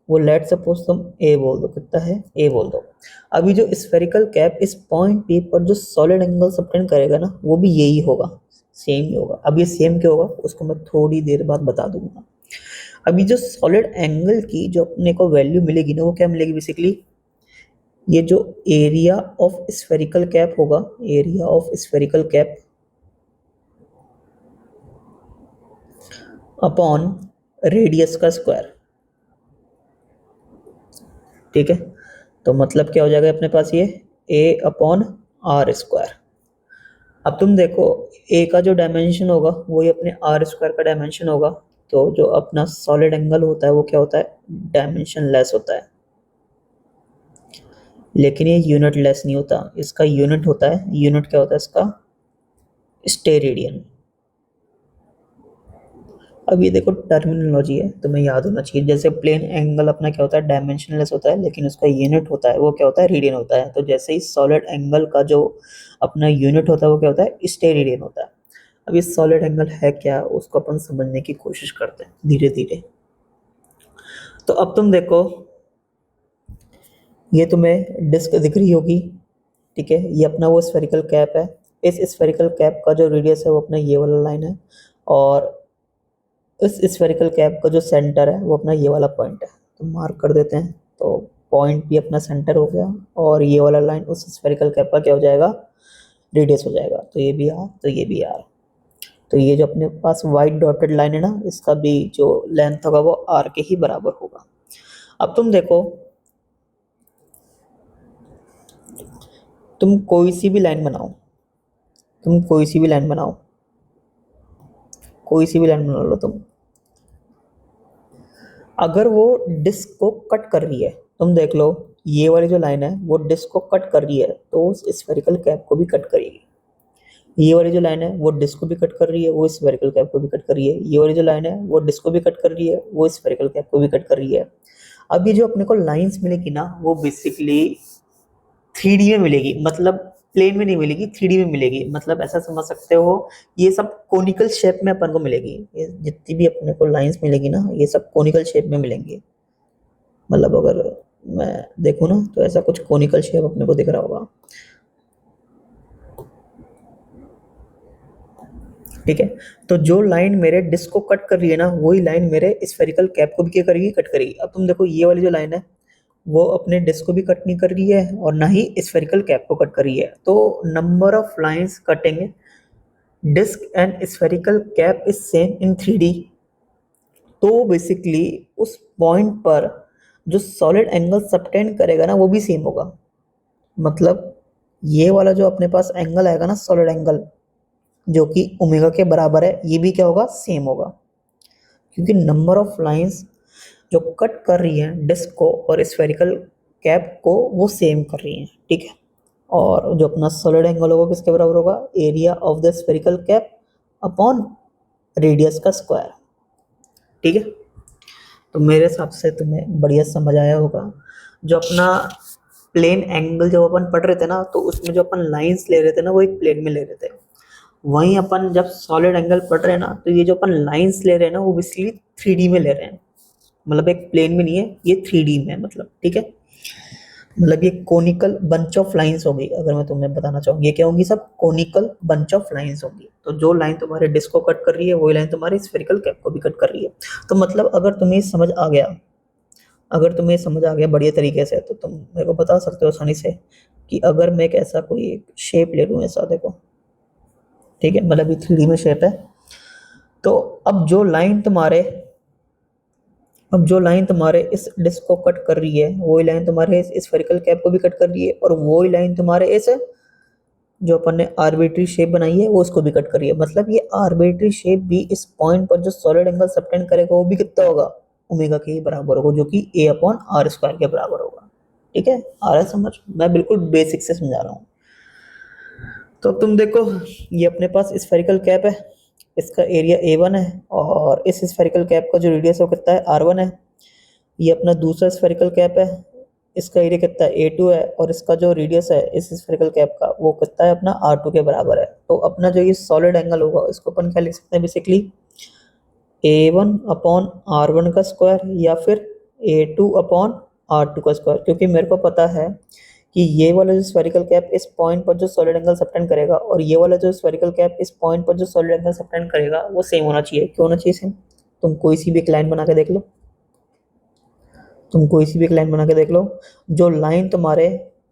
[SPEAKER 1] वो लेट सपोज तुम ए बोल दो, कितना है, ए बोल दो। अभी जो स्फेरिकल कैप इस पॉइंट पी पर जो सॉलिड एंगल सबटेंड करेगा ना, वो भी यही होगा, सेम ही होगा। अब ये सेम क्यों होगा, उसको मैं थोड़ी देर बाद बता दूंगा। अभी जो सॉलिड एंगल की जो अपने को वैल्यू मिलेगी ना, वो क्या मिलेगी बेसिकली, ये जो एरिया ऑफ स्फेरिकल कैप होगा, area of spherical cap upon radius का स्क्वायर, ठीक है। तो मतलब क्या हो जाएगा अपने पास, ये ए अपॉन आर स्क्वायर। अब तुम देखो, ए का जो डायमेंशन होगा वो ही अपने आर स्क्वायर का डायमेंशन होगा। तो जो अपना सॉलिड एंगल होता है वो क्या होता है, डायमेंशन लेस होता है। लेकिन ये यूनिट लेस नहीं होता, इसका यूनिट होता है, यूनिट क्या होता है इसका, स्टेरेडियन। अब ये देखो टर्मिनोलॉजी है, तुम्हें याद होना चाहिए। जैसे प्लेन एंगल अपना क्या होता है, डायमेंशनलेस होता है, लेकिन उसका यूनिट होता है, वो क्या होता है, रेडियन होता है। तो जैसे ही सॉलिड एंगल का जो अपना यूनिट होता है वो क्या होता है, स्टेरेडियन होता है। अब ये सॉलिड एंगल है क्या, उसको अपन समझने की कोशिश करते हैं धीरे धीरे। तो अब तुम देखो, ये तुम्हें डिस्क दिख रही होगी, ठीक है। ये अपना वो स्फेरिकल कैप है। इस स्फेरिकल कैप का जो रेडियस है वो अपना ये वाला लाइन है, और इस स्फेरिकल कैप का जो सेंटर है वो अपना ये वाला पॉइंट है। तो मार्क कर देते हैं। तो पॉइंट भी अपना सेंटर हो गया, और ये वाला लाइन उस स्फेरिकल कैप का क्या हो जाएगा, रेडियस हो जाएगा। तो ये भी आर, तो ये भी आर। तो ये जो अपने पास वाइट डॉटेड लाइन है ना, इसका भी जो लेंथ होगा वो आर के ही बराबर होगा। अब तुम देखो, तुम कोई सी भी लाइन बनाओ, तुम कोई सी भी लाइन बनाओ, कोई सी भी लाइन बना लो तुम, अगर वो डिस्क को कट कर रही है, तुम देख लो, ये वाली जो लाइन है वो डिस्क को कट कर रही है, तो उस स्फेरिकल कैप को भी कट करेगी। ये वाली जो लाइन है वो डिस्क को भी कट कर रही है, वो स्फेरिकल कैप को भी कट कर रही है। ये वाली जो लाइन है वो डिस्क को भी कट कर रही है, वो स्फेरिकल कैप को भी कट कर रही है। अब ये जो अपने को लाइंस मिलेगी ना, वो बेसिकली 3D में मिलेगी, मतलब प्लेन में नहीं मिलेगी, 3D में मिलेगी। मतलब ऐसा समझ सकते हो, ये सब कोनिकल शेप में अपन को मिलेगी। ये जितनी भी अपने को लाइंस मिलेगी ना, ये सब कोनिकल शेप में मिलेंगी। मतलब अगर मैं देखूँ ना, तो ऐसा कुछ कोनिकल शेप अपने को दिख रहा होगा, ठीक है। तो जो लाइन मेरे डिस्क को कट कर रही है ना, वही लाइन मेरे स्फेरिकल कैप को भी क्या करेगी, कट करेगी। अब तुम देखो, ये वाली जो लाइन है वो अपने डिस्क को भी कट नहीं कर रही है, और ना ही स्फेरिकल कैप को कट कर रही है। तो number of lines cutting disc and spherical cap is same in 3D। तो बेसिकली उस पॉइंट पर जो सॉलिड एंगल सबटेंड करेगा ना, वो भी सेम होगा। मतलब ये वाला जो अपने पास एंगल आएगा ना, सॉलिड एंगल, जो कि ओमेगा के बराबर है, ये भी क्या होगा, सेम होगा। क्योंकि नंबर ऑफ लाइंस जो कट कर रही हैं डिस्क को और स्फेरिकल कैप को, वो सेम कर रही हैं, ठीक है। और जो अपना सॉलिड एंगल होगा किसके बराबर होगा, area of the spherical cap upon radius का स्क्वायर, ठीक है। तो मेरे हिसाब से तुम्हें बढ़िया समझ आया होगा। जो अपना प्लेन एंगल जब अपन पढ़ रहे थे ना, तो उसमें जो अपन लाइंस ले रहे थे ना, वो एक प्लेन में ले रहे थे। वहीं अपन जब सॉलिड एंगल पढ़ रहे हैं ना, तो ये जो अपन लाइंस ले रहे हैं ना, वो बेसिकली 3D में ले रहे हैं। मतलब एक प्लेन में नहीं है, ये 3D में है, मतलब ठीक है। मतलब ये कोनिकल बंच ऑफ लाइंस होगी। अगर मैं तुम्हें बताना चाहूँ, ये क्या होंगी, सब कोनिकल बंच ऑफ लाइंस होंगी। तो जो लाइन तुम्हारे डिस्क को कट कर रही है, वही लाइन तुम्हारे स्फेरिकल कैप को भी कट कर रही है। तो मतलब अगर तुम्हें समझ आ गया, अगर तुम्हें समझ आ गया बढ़िया तरीके से, तो तुम मेरे को बता सकते हो आसानी से कि अगर मैं एक ऐसा कोई शेप ले लूँ, ऐसा देखो, ठीक है, मतलब ये 3D में शेप है। तो अब जो लाइन तुम्हारे अब जो लाइन तुम्हारे इस डिस्क को कट कर रही है, वही लाइन तुम्हारे इस स्फेरिकल कैप को भी कट कर रही है, और वही लाइन तुम्हारे इस जो अपन ने आर्बिट्री शेप बनाई है, वो उसको भी कट कर रही है। मतलब ये आर्बिट्री शेप भी इस पॉइंट पर जो सॉलिड एंगल सबटेंड करेगा, वो भी कितना होगा, ओमेगा के बराबर होगा, जो कि ए अपॉन आर स्क्वायर के बराबर होगा। ठीक है, आ रहा है समझ? मैं बिल्कुल बेसिक से समझा रहा हूँ। तो अब तुम देखो, ये अपने पास स्फेरिकल कैप है, इसका एरिया A1 है, और इस स्फेरिकल कैप का जो रेडियस है वो कितना है, R1 है। ये अपना दूसरा स्फेरिकल कैप है, इसका एरिया कितना है, A2 है, और इसका जो रेडियस है इस स्फेरिकल कैप का, वो कितना है, अपना R2 के बराबर है। तो अपना जो ये सॉलिड एंगल होगा, इसको अपन क्या लिख सकते हैं, बेसिकली A1 अपॉन R1 का स्क्वायर, या फिर A2 अपॉन R2 का स्क्वायर। क्योंकि मेरे को पता है कि ये वाला जो स्फेरिकल कैप इस पॉइंट पर जो सॉलिड एंगल सबटेंड करेगा, और ये वाला जो स्फेरिकल कैप इस पॉइंट पर जो सॉलिड एंगल सबटेंड करेगा, वो सेम होना चाहिए। क्यों होना चाहिए सेम? तुम कोई सी भी एक लाइन बना के देख लो, तुम कोई सी भी एक लाइन बना के देख लो, जो लाइन तुम्हारे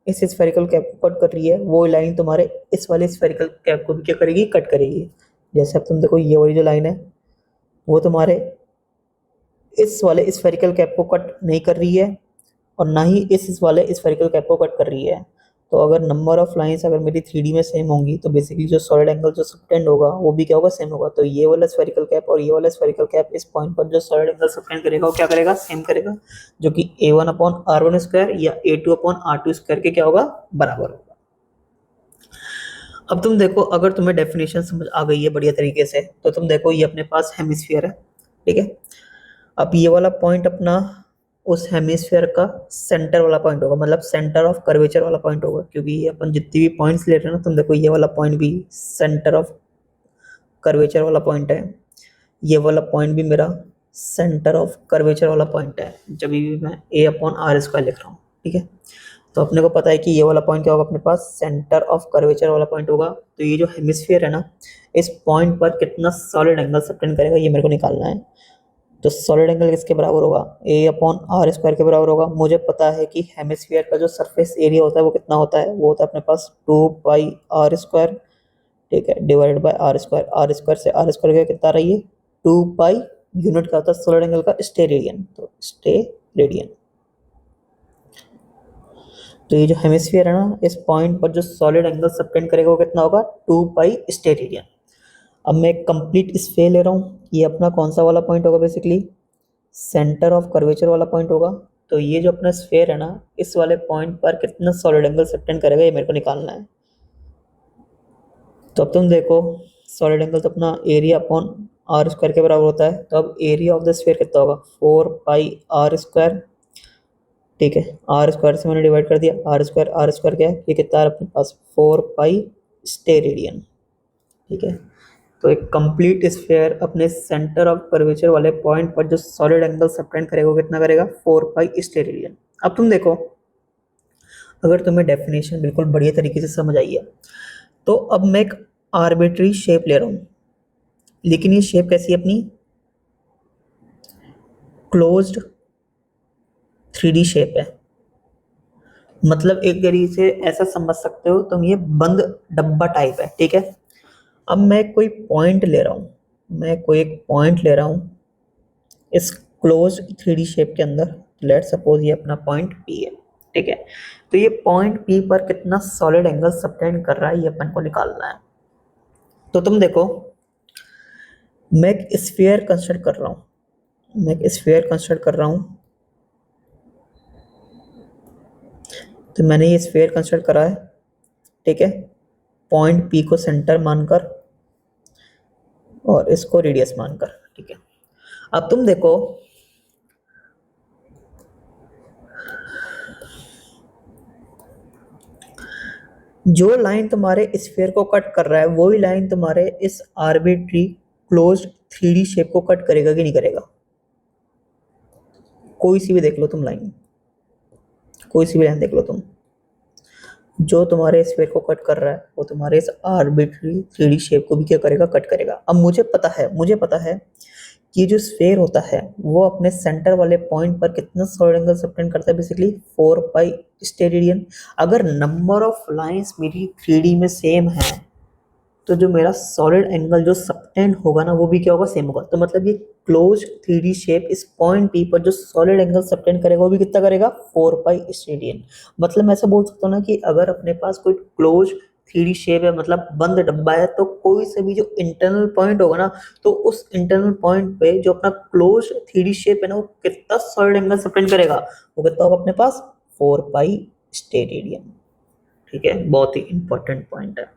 [SPEAKER 1] इस स्फेरिकल कैप को कट कर रही है, वो लाइन तुम्हारे इस वाले स्फेरिकल कैप को भी क्या करेगी, कट करेगी। जैसे अब तुम देखो, ये वाली जो लाइन है, वो तुम्हारे इस वाले स्फेरिकल कैप को कट नहीं कर रही है, और ना ही इस वाले स्फेरिकल कैप को कट कर रही है। तो अगर नंबर ऑफ लाइंस अगर मेरी 3D में सेम होंगी, तो बेसिकली जो सॉलिड एंगल जो सबटेंड होगा, वो भी क्या होगा, सेम होगा। तो ये वाला स्फेरिकल कैप और ये वाला स्फेरिकल कैप इस पॉइंट पर जो सॉलिड एंगल सबटेंड करेगा, वो क्या करेगा, सेम करेगा, जो कि A1 अपॉन R1 स्क्वायर या A2 अपॉन R2 स्क्वायर के क्या होगा, बराबर होगा। अब तुम देखो, अगर तुम्हें डेफिनेशन समझ आ गई है बढ़िया तरीके से, तो तुम देखो, ये अपने पास हेमिस्फीयर है, ठीक है। अब ये वाला पॉइंट अपना उस हेमिस्फीयर का सेंटर वाला पॉइंट होगा, मतलब सेंटर ऑफ कर्वेचर वाला पॉइंट होगा। क्योंकि ये अपन जितनी भी पॉइंट्स ले रहे हैं ना, तुम देखो, ये वाला पॉइंट भी सेंटर ऑफ कर्वेचर वाला पॉइंट है, ये वाला पॉइंट भी मेरा सेंटर ऑफ कर्वेचर वाला पॉइंट है, जब भी मैं ए अपॉन आर स्क्वायर लिख रहा हूँ, ठीक है। तो अपने को पता है कि ये वाला पॉइंट क्या होगा, अपने पास सेंटर ऑफ कर्वेचर वाला पॉइंट होगा। तो ये जो हेमिस्फीयर है ना, इस पॉइंट पर कितना सॉलिड एंगल सबटेंड करेगा, ये मेरे को निकालना है। तो सॉलिड एंगल किसके बराबर होगा, ए अपॉन आर स्क्वायर के बराबर होगा। मुझे पता है कि हेमिस्फीयर का जो सरफेस एरिया होता है, वो कितना होता है, वो होता है अपने पास 2 पाई r स्क्वायर, ठीक है, divided by r square. R square से आर स्क्वायर का कितना रही है, 2 पाई। यूनिट क्या होता है सॉलिड एंगल का, स्टेरेडियन। तो स्टेरेडियन। तो ये जो हेमिस्फीयर है ना, इस पॉइंट पर जो सॉलिड एंगल सबटेंड करेगा, वो कितना होगा, 2 पाई स्टेरेडियन। अब मैं एक कंप्लीट स्फीयर ले रहा हूँ, ये अपना कौन सा वाला पॉइंट होगा, बेसिकली सेंटर ऑफ कर्वेचर वाला पॉइंट होगा। तो ये जो अपना स्फीयर है ना, इस वाले पॉइंट पर कितना सॉलिड एंगल सबटेंड करेगा, ये मेरे को निकालना है। तो अब तुम देखो, सॉलिड एंगल तो अपना एरिया अपॉन आर स्क्वायर के बराबर होता है। तो अब एरिया ऑफ द स्फीयर कितना होगा, 4 पाई r स्क्वायर, ठीक है। आर स्क्वायर से मैंने डिवाइड कर दिया, आर स्क्वायर क्या है, ये कितना है अपने पास, 4 पाई स्टेरेडियन, ठीक है। तो एक कंप्लीट स्फीयर अपने सेंटर ऑफ कर्वेचर वाले पॉइंट पर जो सॉलिड एंगल सबटेंड करेगा, वो कितना करेगा, 4 पाई स्टेरेडियन। अब तुम देखो, अगर तुम्हें डेफिनेशन बिल्कुल बढ़िया तरीके से समझ आई है, तो अब मैं एक आर्बिट्री शेप ले रहा हूँ, लेकिन ये शेप कैसी है अपनी, क्लोज्ड 3D शेप है। मतलब एक तरीके से ऐसा समझ सकते हो तुम, ये बंद डब्बा टाइप है, ठीक है। अब मैं कोई पॉइंट ले रहा हूँ, मैं कोई एक पॉइंट ले रहा हूँ इस क्लोज 3D शेप के अंदर। लेट सपोज ये अपना पॉइंट P है, ठीक है। तो ये पॉइंट P पर कितना सॉलिड एंगल सबटेंड कर रहा है, ये अपन को निकालना है। तो तुम देखो, मैं एक स्फीयर कंस्ट्रक्ट कर रहा हूँ, मैं एक स्फीयर कंस्ट्रक्ट कर रहा हूँ। तो मैंने ये स्फीयर कंस्ट्रक्ट करा है, ठीक है, पॉइंट P को सेंटर मानकर और इसको रेडियस मानकर, ठीक है। अब तुम देखो, जो लाइन तुम्हारे स्फीयर को कट कर रहा है वही लाइन तुम्हारे इस आर्बिट्री क्लोज्ड 3D शेप को कट करेगा कि नहीं करेगा? कोई सी भी देख लो तुम लाइन, कोई सी भी लाइन देख लो तुम, जो तुम्हारे स्फीयर को कट कर रहा है वो तुम्हारे इस आर्बिट्री 3D शेप को भी क्या करेगा? कट करेगा। अब मुझे पता है कि जो स्फीयर होता है वो अपने सेंटर वाले पॉइंट पर कितना सॉलिड एंगल सबटेंड करता है, बेसिकली 4 पाई स्टेरेडियन। अगर नंबर ऑफ लाइंस मेरी 3D में सेम है तो जो मेरा सॉलिड एंगल जो सबटेंड होगा ना वो भी क्या होगा? सेम होगा। तो मतलब ये क्लोज 3D शेप इस पॉइंट पी पर जो सॉलिड एंगल सबटेंड करेगा वो भी कितना करेगा? 4 पाई स्टेरेडियन। मतलब मैं ऐसा बोल सकता हूँ ना कि अगर अपने पास कोई क्लोज 3D शेप है, मतलब बंद डब्बा है, तो कोई से भी जो इंटरनल पॉइंट होगा ना, तो उस इंटरनल पॉइंट पे जो अपना क्लोज 3D शेप है ना वो कितना सॉलिड एंगल सबटेंड करेगा? वो कितना होगा अपने पास? 4 पाई स्टेरेडियन। ठीक है, बहुत ही इंपॉर्टेंट पॉइंट है।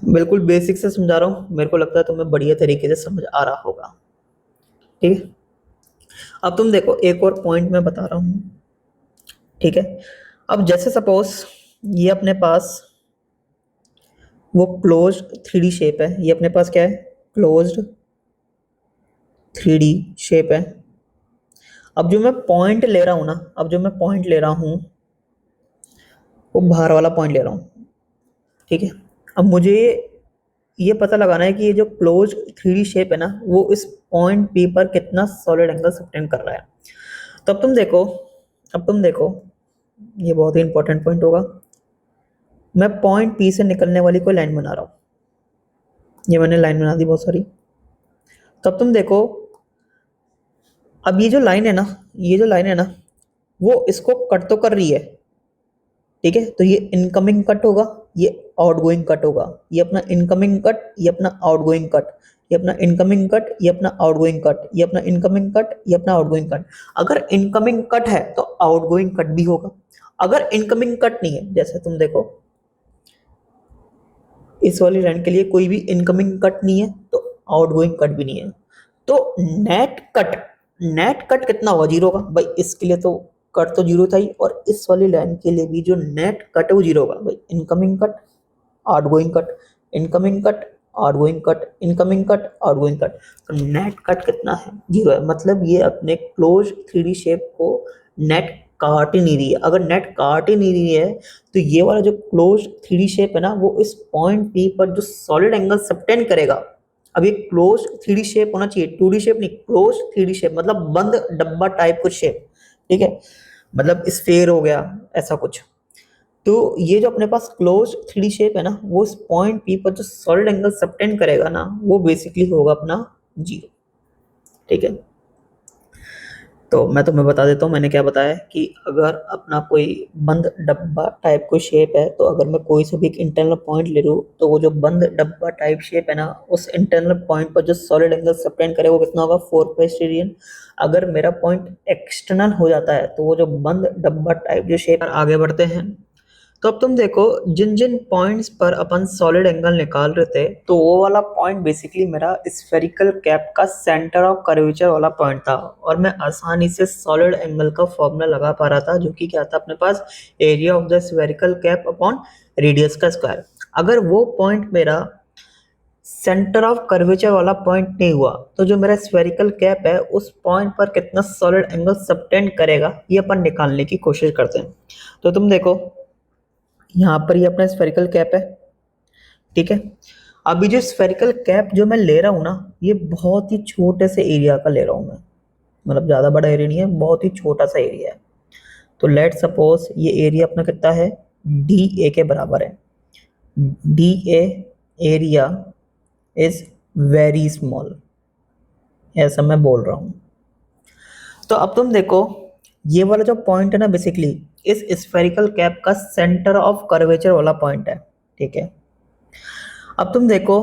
[SPEAKER 1] बिल्कुल बेसिक से समझा रहा हूँ, मेरे को लगता है तुम्हें बढ़िया तरीके से समझ आ रहा होगा। ठीक है, अब तुम देखो एक और पॉइंट मैं बता रहा हूँ। ठीक है, अब जैसे सपोज ये अपने पास वो क्लोज्ड 3D शेप है, ये अपने पास क्या है? क्लोज्ड 3D शेप है। अब जो मैं पॉइंट ले रहा हूँ ना, अब जो मैं पॉइंट ले रहा हूँ वो बाहर वाला पॉइंट ले रहा हूँ। ठीक है, अब मुझे ये पता लगाना है कि ये जो क्लोज 3D शेप है ना वो इस पॉइंट पी पर कितना सॉलिड एंगल सबटेंड कर रहा है। तो अब तुम देखो ये बहुत ही इंपॉर्टेंट पॉइंट होगा। मैं पॉइंट पी से निकलने वाली कोई लाइन बना रहा हूँ, ये मैंने लाइन बना दी बहुत सारी। तब तुम देखो अब ये जो लाइन है ना, ये जो लाइन है ना वो इसको कट तो कर रही है। ठीक है, तो ये इनकमिंग कट होगा, ये आउटगोइंग कट होगा, ये अपना इनकमिंग कट, ये अपना आउटगोइंग कट, ये अपना इनकमिंग कट, ये अपना आउटगोइंग कट, ये अपना इनकमिंग कट, ये अपना आउटगोइंग कट। अगर इनकमिंग कट है तो आउटगोइंग कट भी होगा। अगर इनकमिंग कट नहीं है, जैसे तुम देखो इस वाली लाइन के लिए कोई भी इनकमिंग कट नहीं है तो आउटगोइंग कट भी नहीं है, तो नेट कट कितना होगा? 0 होगा भाई। इसके लिए तो कट तो 0 था ही, और इस वाली लाइन के लिए भी जो नेट कट है वो 0 होगा भाई। Incoming cut, outgoing cut, incoming cut, outgoing cut, incoming cut, outgoing cut. तो नेट कट कितना है? 0 है। मतलब ये अपने क्लोज 3D शेप को नेट काट ही नहीं रही है। अगर नेट काट ही नहीं रही है तो ये वाला जो क्लोज 3D शेप है ना वो इस पॉइंट पी पर जो सॉलिड एंगल सबटेंड करेगा। अब ये क्लोज 3D शेप होना चाहिए, 2D शेप नहीं, क्लोज 3D शेप, मतलब बंद डब्बा टाइप कुछ शेप। ठीक है, मतलब स्फेयर हो गया ऐसा कुछ। तो ये जो अपने पास क्लोज 3D शेप है ना वो इस पॉइंट पी पर जो सॉलिड एंगल सबटेंड करेगा ना वो बेसिकली होगा अपना 0। ठीक है, तो मैं तुम्हें बता देता हूँ मैंने क्या बताया कि अगर अपना कोई बंद डब्बा टाइप कोई शेप है, तो अगर मैं कोई से भी एक इंटरनल पॉइंट ले लूँ तो वो जो बंद डब्बा टाइप शेप है ना उस इंटरनल पॉइंट पर जो सॉलिड एंगल सबटेंड करे वो कितना होगा? 4 पाई स्टेरेडियन। अगर मेरा पॉइंट एक्सटर्नल हो जाता है तो वो जो बंद डब्बा टाइप जो शेप, आगे बढ़ते हैं। तो अब तुम देखो जिन जिन पॉइंट्स पर अपन सॉलिड एंगल निकाल रहे थे तो वो वाला पॉइंट बेसिकली मेरा स्फेरिकल कैप का सेंटर ऑफ कर्वेचर वाला पॉइंट था, और मैं आसानी से सॉलिड एंगल का फॉर्मूला लगा पा रहा था जो कि क्या था अपने पास? Area of the spherical cap upon radius का स्क्वायर। अगर वो पॉइंट मेरा सेंटर ऑफ कर्वेचर वाला पॉइंट नहीं हुआ तो जो मेरा स्फेरिकल कैप है उस पॉइंट पर कितना सॉलिड एंगल सबटेंड करेगा ये अपन निकालने की कोशिश करते हैं। तो तुम देखो यहाँ पर ये अपना स्फेरिकल कैप है। ठीक है, अभी जो स्फेरिकल कैप जो मैं ले रहा हूँ ना ये बहुत ही छोटे से एरिया का ले रहा हूँ मैं, मतलब ज़्यादा बड़ा एरिया नहीं है, बहुत ही छोटा सा एरिया है। तो लेट सपोज ये एरिया अपना कितना है? डी ए के बराबर है। D A area is very small, ऐसा मैं बोल रहा हूँ। तो अब तुम देखो ये वाला जो पॉइंट है ना बेसिकली इस स्फेरिकल कैप का सेंटर ऑफ कर्वेचर वाला पॉइंट है। ठीक है, अब तुम देखो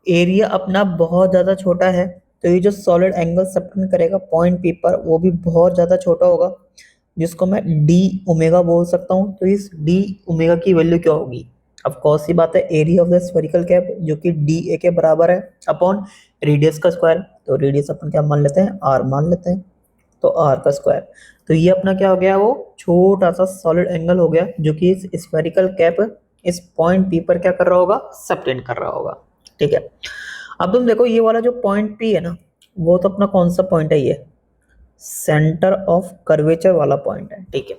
[SPEAKER 1] एरिया अपना बहुत ज़्यादा छोटा है तो ये जो सॉलिड एंगल सबटेंड करेगा पॉइंट पी पर वो भी बहुत ज़्यादा छोटा होगा, जिसको मैं डी ओमेगा बोल सकता हूँ। तो इस डी ओमेगा की वैल्यू क्या होगी? अब कौन सी बात है, area of the spherical cap जो कि डी ए के बराबर है अपॉन रेडियस का स्क्वायर। तो रेडियस अपन क्या मान लेते हैं? आर मान लेते हैं। तो आर का स्क्वायर। तो ये अपना क्या हो गया, वो छोटा सा सॉलिड एंगल हो गया जो कि इस स्फेरिकल कैप इस पॉइंट पी पर क्या कर रहा होगा, सबटेंड कर रहा होगा। ठीक है, अब तुम देखो ये वाला जो पॉइंट पी है ना, वो तो अपना कौन सा पॉइंट है, ये सेंटर ऑफ कर्वेचर वाला पॉइंट है। ठीक है,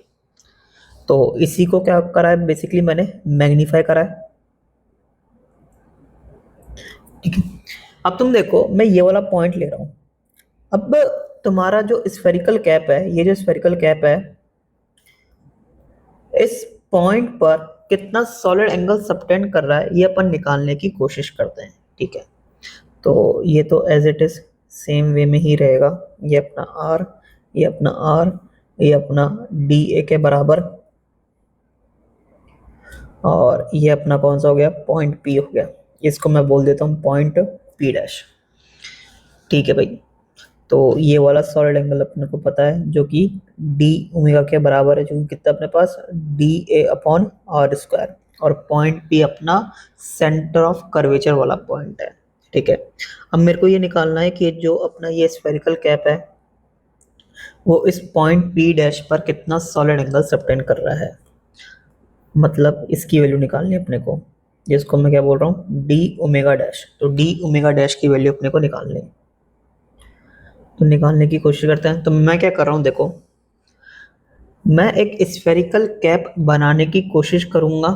[SPEAKER 1] तो इसी को क्या करा है, बेसिकली मैंने मैग्नीफाई करा है। ठीक है, अब तुम देखो मैं ये वाला पॉइंट ले रहा हूं। अब तुम्हारा जो स्फेरिकल कैप है, ये जो स्फेरिकल कैप है, इस पॉइंट पर कितना सॉलिड एंगल सबटेंड कर रहा है ये अपन निकालने की कोशिश करते हैं। ठीक है, तो ये तो as it is same way में ही रहेगा। ये अपना आर, ये अपना आर, ये अपना डी ए के बराबर, और ये अपना कौन सा हो गया, पॉइंट पी हो गया। इसको मैं बोल देता हूँ पॉइंट पी डैश। ठीक है भाई, तो ये वाला सॉलिड एंगल अपने को पता है जो कि डी ओमेगा के बराबर है, जो कि कितना अपने पास D A upon are square, और पॉइंट पी अपना सेंटर ऑफ कर्वेचर वाला पॉइंट है। ठीक है, अब मेरे को ये निकालना है कि जो अपना ये स्फेरिकल कैप है वो इस पॉइंट पी डैश पर कितना सॉलिड एंगल सबटेंड कर रहा है, मतलब इसकी वैल्यू निकालनी है अपने को, जिसको मैं क्या बोल रहा हूँ, डी ओमेगा डैश। तो डी ओमेगा डैश की वैल्यू अपने को निकालनी है, तो निकालने की कोशिश करते हैं। तो मैं क्या कर रहा हूँ, देखो मैं एक स्फेरिकल कैप बनाने की कोशिश करूंगा,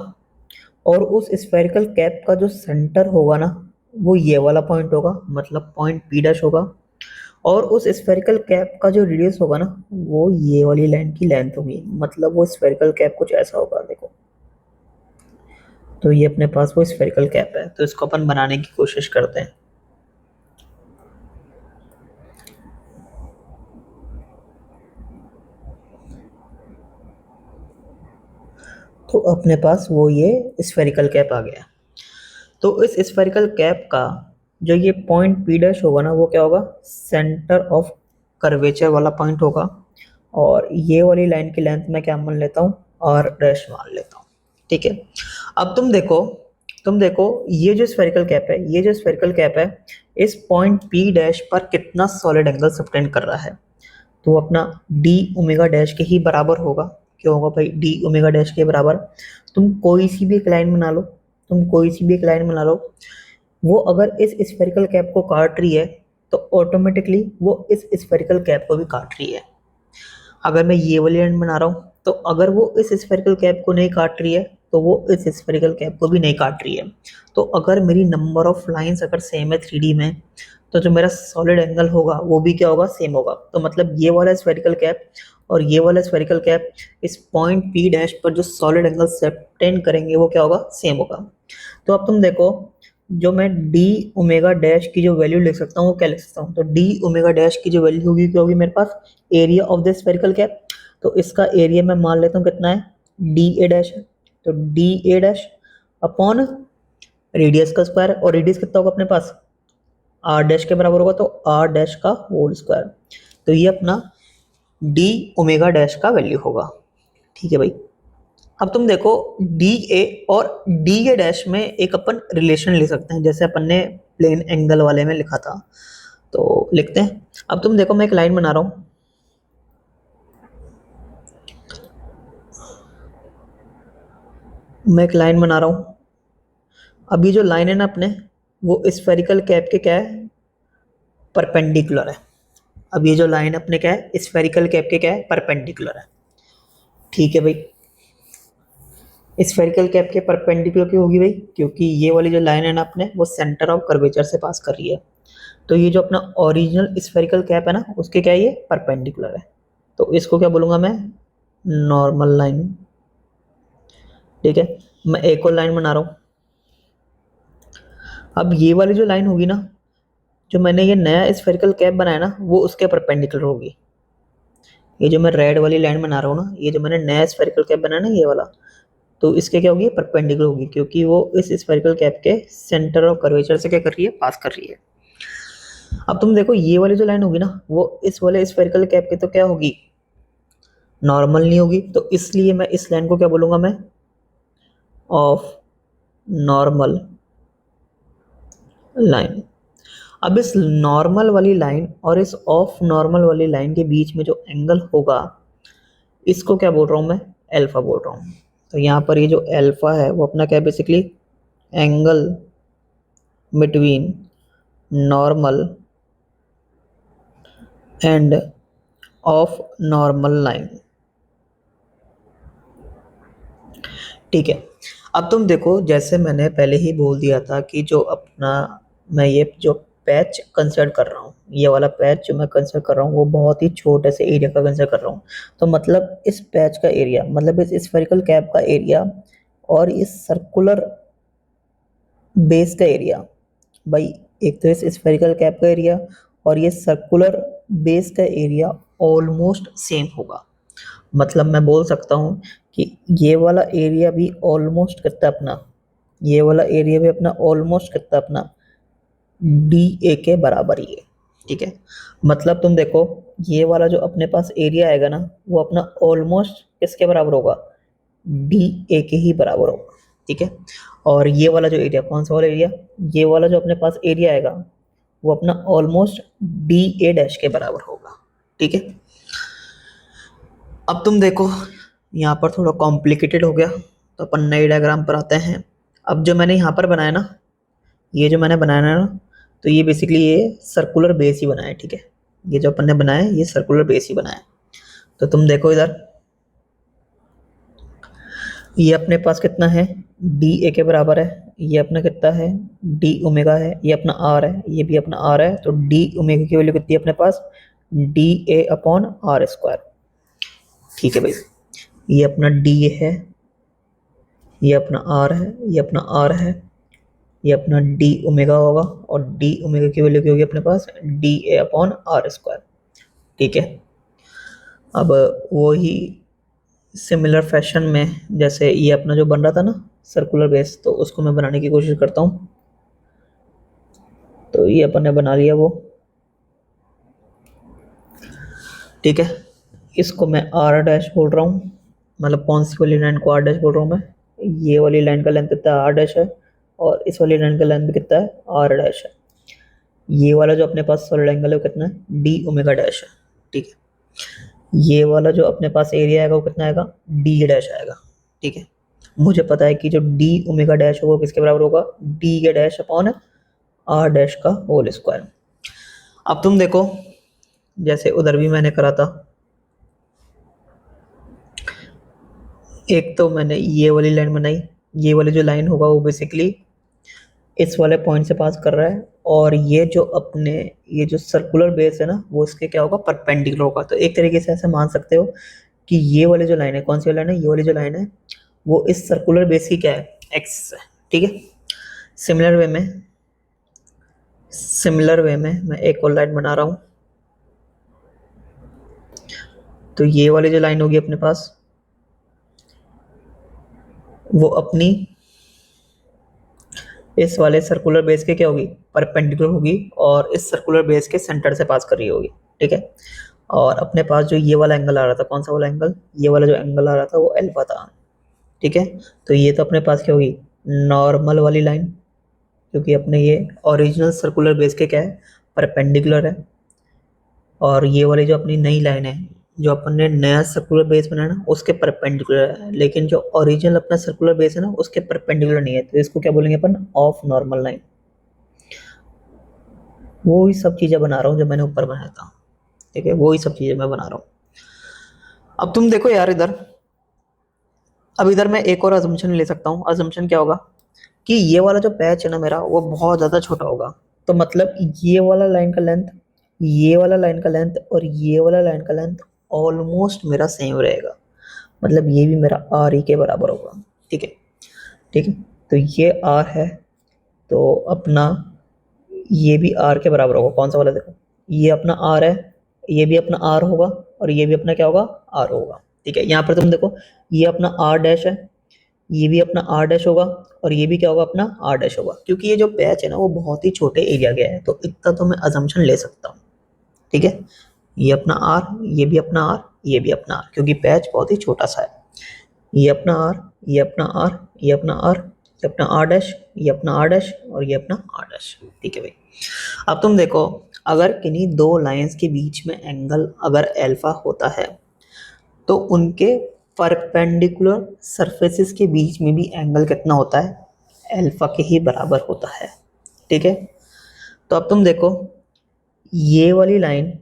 [SPEAKER 1] और उस स्फेरिकल कैप का जो सेंटर होगा ना, वो ये वाला पॉइंट होगा, मतलब पॉइंट पी डैश होगा। और उस स्फेरिकल कैप का जो रेडियस होगा ना, वो ये वाली लाइन की लेंथ होगी, मतलब वो स्फेरिकल कैप कुछ ऐसा होगा। देखो, तो ये अपने पास वो स्फेरिकल कैप है, तो इसको अपन बनाने की कोशिश करते हैं। तो अपने पास वो ये स्फेरिकल कैप आ गया। तो इस स्फेरिकल कैप का जो ये पॉइंट पी डैश होगा ना, वो क्या होगा, सेंटर ऑफ कर्वेचर वाला पॉइंट होगा। और ये वाली लाइन की लेंथ मैं क्या मान लेता हूँ, आर डैश मान लेता हूँ। ठीक है, अब तुम देखो ये जो स्फेरिकल कैप है, ये जो स्फेरिकल कैप है, इस पॉइंट पी डैश पर कितना सॉलिड एंगल सबटेंड कर रहा है, तो अपना डी ओमेगा डैश के ही बराबर होगा। क्यों होगा भाई, डी ओमेगा डैश के बराबर। तुम कोई सी भी एक लाइन बना लो, तुम कोई सी भी एक लाइन बना लो, वो अगर इस स्फेरिकल कैप को काट रही है तो ऑटोमेटिकली वो इस स्फेरिकल कैप को भी काट रही है। अगर मैं ये वाली लाइन बना रहा हूँ, तो अगर वो इस स्फेरिकल कैप को नहीं काट रही है तो वो इस स्फेरिकल कैप को भी नहीं काट रही है। तो अगर मेरी नंबर ऑफ लाइंस अगर सेम है 3D में, तो जो मेरा सॉलिड एंगल होगा वो भी क्या होगा, सेम होगा। तो मतलब ये वाला स्फेरिकल कैप और ये वाला स्फेरिकल कैप इस पॉइंट पी डैश पर जो सॉलिड एंगल सबटेंड करेंगे वो क्या होगा, सेम होगा। तो अब तुम देखो, जो मैं डी ओमेगा डैश की जो वैल्यू लिख सकता हूँ वो क्या लिख सकता हूँ, तो डी ओमेगा डैश की जो वैल्यू होगी क्या होगी मेरे पास, area of the spherical cap. तो इसका एरिया मैं मान लेता हूँ कितना है, डी ए डैश है। तो डी ए डैश अपॉन रेडियस का स्क्वायर, और रेडियस कितना होगा अपने पास, आर डैश के बराबर होगा, तो आर डैश का होल स्क्वायर। तो ये अपना डी ओमेगा डैश का वैल्यू होगा। ठीक है भाई, अब तुम देखो डी ए और डी ए डैश में एक अपन रिलेशन ले सकते हैं, जैसे अपन ने प्लेन एंगल वाले में लिखा था, तो लिखते हैं। अब तुम देखो मैं एक लाइन बना रहा हूं, मैं एक लाइन बना रहा हूं। अब ये जो लाइन है ना अपने, वो स्फेरिकल कैप के क्या है, परपेंडिकुलर है। अब ये जो लाइन अपने क्या है, स्फेरिकल कैप के क्या है, परपेंडिकुलर है। ठीक है भाई, स्फेरिकल कैप के परपेंडिकुलर क्यों होगी भाई, क्योंकि ये वाली जो लाइन है ना अपने, वो सेंटर ऑफ कर्वेचर से पास कर रही है। तो ये जो अपना ओरिजिनल स्फेरिकल कैप है ना, उसके क्या है, ये परपेंडिकुलर है। तो इसको क्या बोलूँगा मैं, नॉर्मल लाइन। ठीक है, मैं एक और लाइन बना रहा हूँ। अब ये वाली जो लाइन होगी ना, जो मैंने ये नया स्फेरिकल कैप बनाया ना, वो उसके परपेंडिकुलर होगी। ये जो मैं रेड वाली लाइन बना रहा हूँ ना, ये जो मैंने नया स्फेरिकल कैप बनाया ना, ये वाला, तो इसके क्या होगी, परपेंडिकुलर होगी, क्योंकि वो इस स्फेरिकल कैप के सेंटर ऑफ कर्वेचर से क्या कर रही है, पास कर रही है। अब तुम देखो ये वाली जो लाइन होगी ना, वो इस वाले स्फेरिकल कैप के तो क्या होगी, नॉर्मल नहीं होगी। तो इसलिए मैं इस लाइन को क्या बोलूंगा, मैं ऑफ नॉर्मल लाइन। अब इस नॉर्मल वाली लाइन और इस ऑफ नॉर्मल वाली लाइन के बीच में जो एंगल होगा, इसको क्या बोल रहा हूँ मैं, अल्फा बोल रहा हूँ। तो यहाँ पर ये जो अल्फा है वो अपना क्या है, basically angle between normal and of normal line. ठीक है, अब तुम देखो, जैसे मैंने पहले ही बोल दिया था कि जो अपना मैं ये जो पैच कंसिडर कर रहा हूँ, ये वाला पैच जो मैं कंसिडर कर रहा हूँ वो बहुत ही छोटे से एरिया का कंसिडर कर रहा हूँ। तो मतलब इस पैच का एरिया, मतलब इस स्फेरिकल कैप का एरिया और इस सर्कुलर बेस का एरिया, भाई एक तो इस स्फेरिकल कैप का एरिया और ये सर्कुलर बेस का एरिया ऑलमोस्ट सेम होगा। मतलब मैं बोल सकता हूँ कि ये वाला एरिया भी ऑलमोस्ट कितना अपना, ये वाला एरिया भी अपना ऑलमोस्ट कितना अपना डी ए के बराबर ही है। ठीक है, मतलब तुम देखो, ये वाला जो अपने पास एरिया आएगा ना वो अपना ऑलमोस्ट किसके बराबर होगा, डी ए के ही बराबर होगा। ठीक है, और ये वाला जो एरिया, कौन सा वाला एरिया, ये वाला जो अपने पास एरिया आएगा वो अपना ऑलमोस्ट डी ए डैश के बराबर होगा। ठीक है, अब तुम देखो यहाँ पर थोड़ा कॉम्प्लिकेटेड हो गया, तो अपन नए डायग्राम पर आते हैं। अब जो मैंने यहाँ पर बनाया ना, ये जो मैंने बनाया ना, तो ये बेसिकली ये सर्कुलर बेस ही बनाया है। ठीक है, ये जो अपन ने बनाया है ये सर्कुलर बेस ही बनाया है। तो तुम देखो इधर, ये अपने पास कितना है, डी ए के बराबर है। ये अपना कितना है, डी ओमेगा है। ये अपना आर है, ये भी अपना आर है। तो डी ओमेगा की वैल्यू कितनी है अपने पास, D A upon are square. ठीक है भाई, ये अपना डी है, ये अपना आर है, ये अपना आर है, ये अपना डी ओमेगा होगा और डी ओमेगा की वैल्यू क्या होगी अपने पास, D A upon are square. ठीक है, अब वही सिमिलर फैशन में जैसे ये अपना जो बन रहा था ना सर्कुलर बेस, तो उसको मैं बनाने की कोशिश करता हूँ। तो ये अपन ने बना लिया वो। ठीक है, इसको मैं आर डैश बोल रहा हूँ, मतलब कौन सी वाली लाइन को आर डैश बोल रहा हूँ मैं, ये वाली लाइन का लेंथ कितना आर डैश है और इस वाली लाइन का लेंथ भी कितना है, आर डैश है। ये वाला जो अपने पास सॉलिड एंगल है वो कितना है, डी ओमेगा डैश है। ठीक है, ये वाला जो अपने पास एरिया आएगा वो कितना आएगा, डी डैश आएगा। ठीक है, मुझे पता है कि जो डी ओमेगा डैश होगा किसके बराबर होगा, डी के डैश अपॉन आर डैश का होल स्क्वायर। अब तुम देखो, जैसे उधर भी मैंने करा था, एक तो मैंने ये वाली लाइन बनाई, ये वाली जो लाइन होगा वो बेसिकली इस वाले पॉइंट से पास कर रहा है और ये जो अपने ये जो सर्कुलर बेस है ना वो इसके क्या होगा, परपेंडिकुलर होगा। तो एक तरीके से ऐसे मान सकते हो कि ये वाली जो लाइन है, कौन सी लाइन है, ये वाली जो लाइन है वो इस सर्कुलर बेस की क्या है, एक्सिस है। ठीक है, सिमिलर वे में मैं एक और लाइन बना रहा हूँ। तो ये वाली जो लाइन होगी अपने पास वो अपनी इस वाले सर्कुलर बेस के क्या होगी, परपेंडिकुलर होगी और इस सर्कुलर बेस के सेंटर से पास कर रही होगी। ठीक है, और अपने पास जो ये वाला एंगल आ रहा था, कौन सा वाला एंगल, ये वाला जो एंगल आ रहा था वो अल्फा था। ठीक है, तो ये तो अपने पास क्या होगी, नॉर्मल वाली लाइन, क्योंकि अपने ये ओरिजिनल सर्कुलर बेस के क्या है, परपेंडिकुलर है। और ये वाली जो अपनी नई लाइन है, जो अपन ने नया सर्कुलर बेस बनाया ना उसके परपेंडिकुलर है, लेकिन जो ओरिजिनल अपना सर्कुलर बेस है ना उसके परपेंडिकुलर नहीं है। तो इसको क्या बोलेंगे अपन, ऑफ नॉर्मल लाइन। वो ही सब चीज़ें बना रहा हूँ जो मैंने ऊपर बनाया था। ठीक है, वो ही सब चीज़ें मैं बना रहा हूँ। अब तुम देखो यार इधर, अब इधर मैं एक और अजम्पशन ले सकता हूँ। अजम्पशन क्या होगा कि ये वाला जो पैच है ना मेरा वो बहुत ज़्यादा छोटा होगा। तो मतलब ये वाला लाइन का लेंथ, ये वाला लाइन का लेंथ और ये वाला लाइन का लेंथ ऑलमोस्ट मेरा सेम रहेगा। मतलब ये भी मेरा आर ई के बराबर होगा। ठीक है, ठीक है, तो ये आर है, तो अपना ये भी आर के बराबर होगा। कौन सा वाला, देखो ये अपना आर है, ये भी अपना आर होगा और ये भी अपना क्या होगा, आर होगा। ठीक है, यहाँ पर तुम देखो ये अपना आर डैश है, ये भी अपना आर डैश होगा और ये भी क्या होगा, अपना आर डैश होगा। क्योंकि ये जो पैच है ना वो बहुत ही छोटे एरिया गया है, तो इतना तो मैं अजम्पशन ले सकता हूँ। ठीक है, ये अपना आर, ये भी अपना आर, ये भी अपना आर, क्योंकि पैच बहुत ही छोटा सा है। ये अपना आर, ये अपना आर, ये अपना आर, ये अपना आर डैश, ये अपना आर डैश और ये अपना आर डैश। ठीक है भाई। अब तुम देखो, अगर किन्हीं दो लाइंस के बीच में एंगल अगर अल्फा होता है तो उनके परपेंडिकुलर सरफेसेस के बीच में भी एंगल कितना होता है, अल्फा के ही बराबर होता है। ठीक है। तो अब तुम देखो, ये वाली लाइन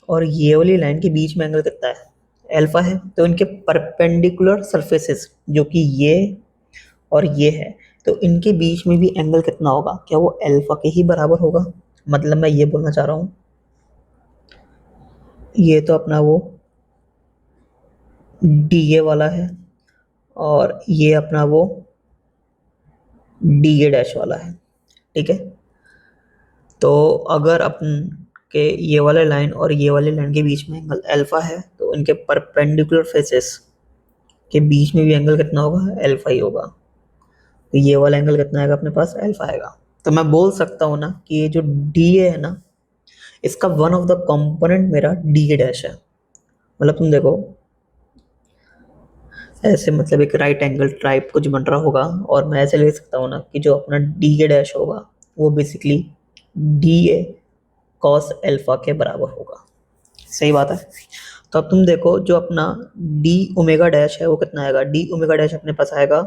[SPEAKER 1] और ये वाली लाइन के बीच में एंगल कितना है, अल्फा है। तो इनके परपेंडिकुलर सरफेसेस जो कि ये और ये है, तो इनके बीच में भी एंगल कितना होगा, क्या वो अल्फा के ही बराबर होगा। मतलब मैं ये बोलना चाह रहा हूँ, ये तो अपना वो डी ए वाला है और ये अपना वो डी ए डैश वाला है। ठीक है। तो अगर अपन के ये वाले लाइन और ये वाले लाइन के बीच में एंगल अल्फा है तो इनके परपेंडिकुलर फेसेस के बीच में भी एंगल कितना होगा, अल्फा ही होगा। तो ये वाला एंगल कितना आएगा अपने पास, अल्फा आएगा। तो मैं बोल सकता हूँ ना कि ये जो डी ए है ना, इसका वन ऑफ द कंपोनेंट मेरा डी ए डैश है। मतलब तुम देखो, ऐसे मतलब एक राइट एंगल टाइप कुछ बन रहा होगा और मैं ऐसे ले सकता हूँ ना कि जो अपना डी ए डैश होगा वो basically d A cos alpha के बराबर होगा। सही बात है। तो अब तुम देखो, जो अपना डी ओमेगा डैश है वो कितना आएगा, डी ओमेगा डैश अपने पास आएगा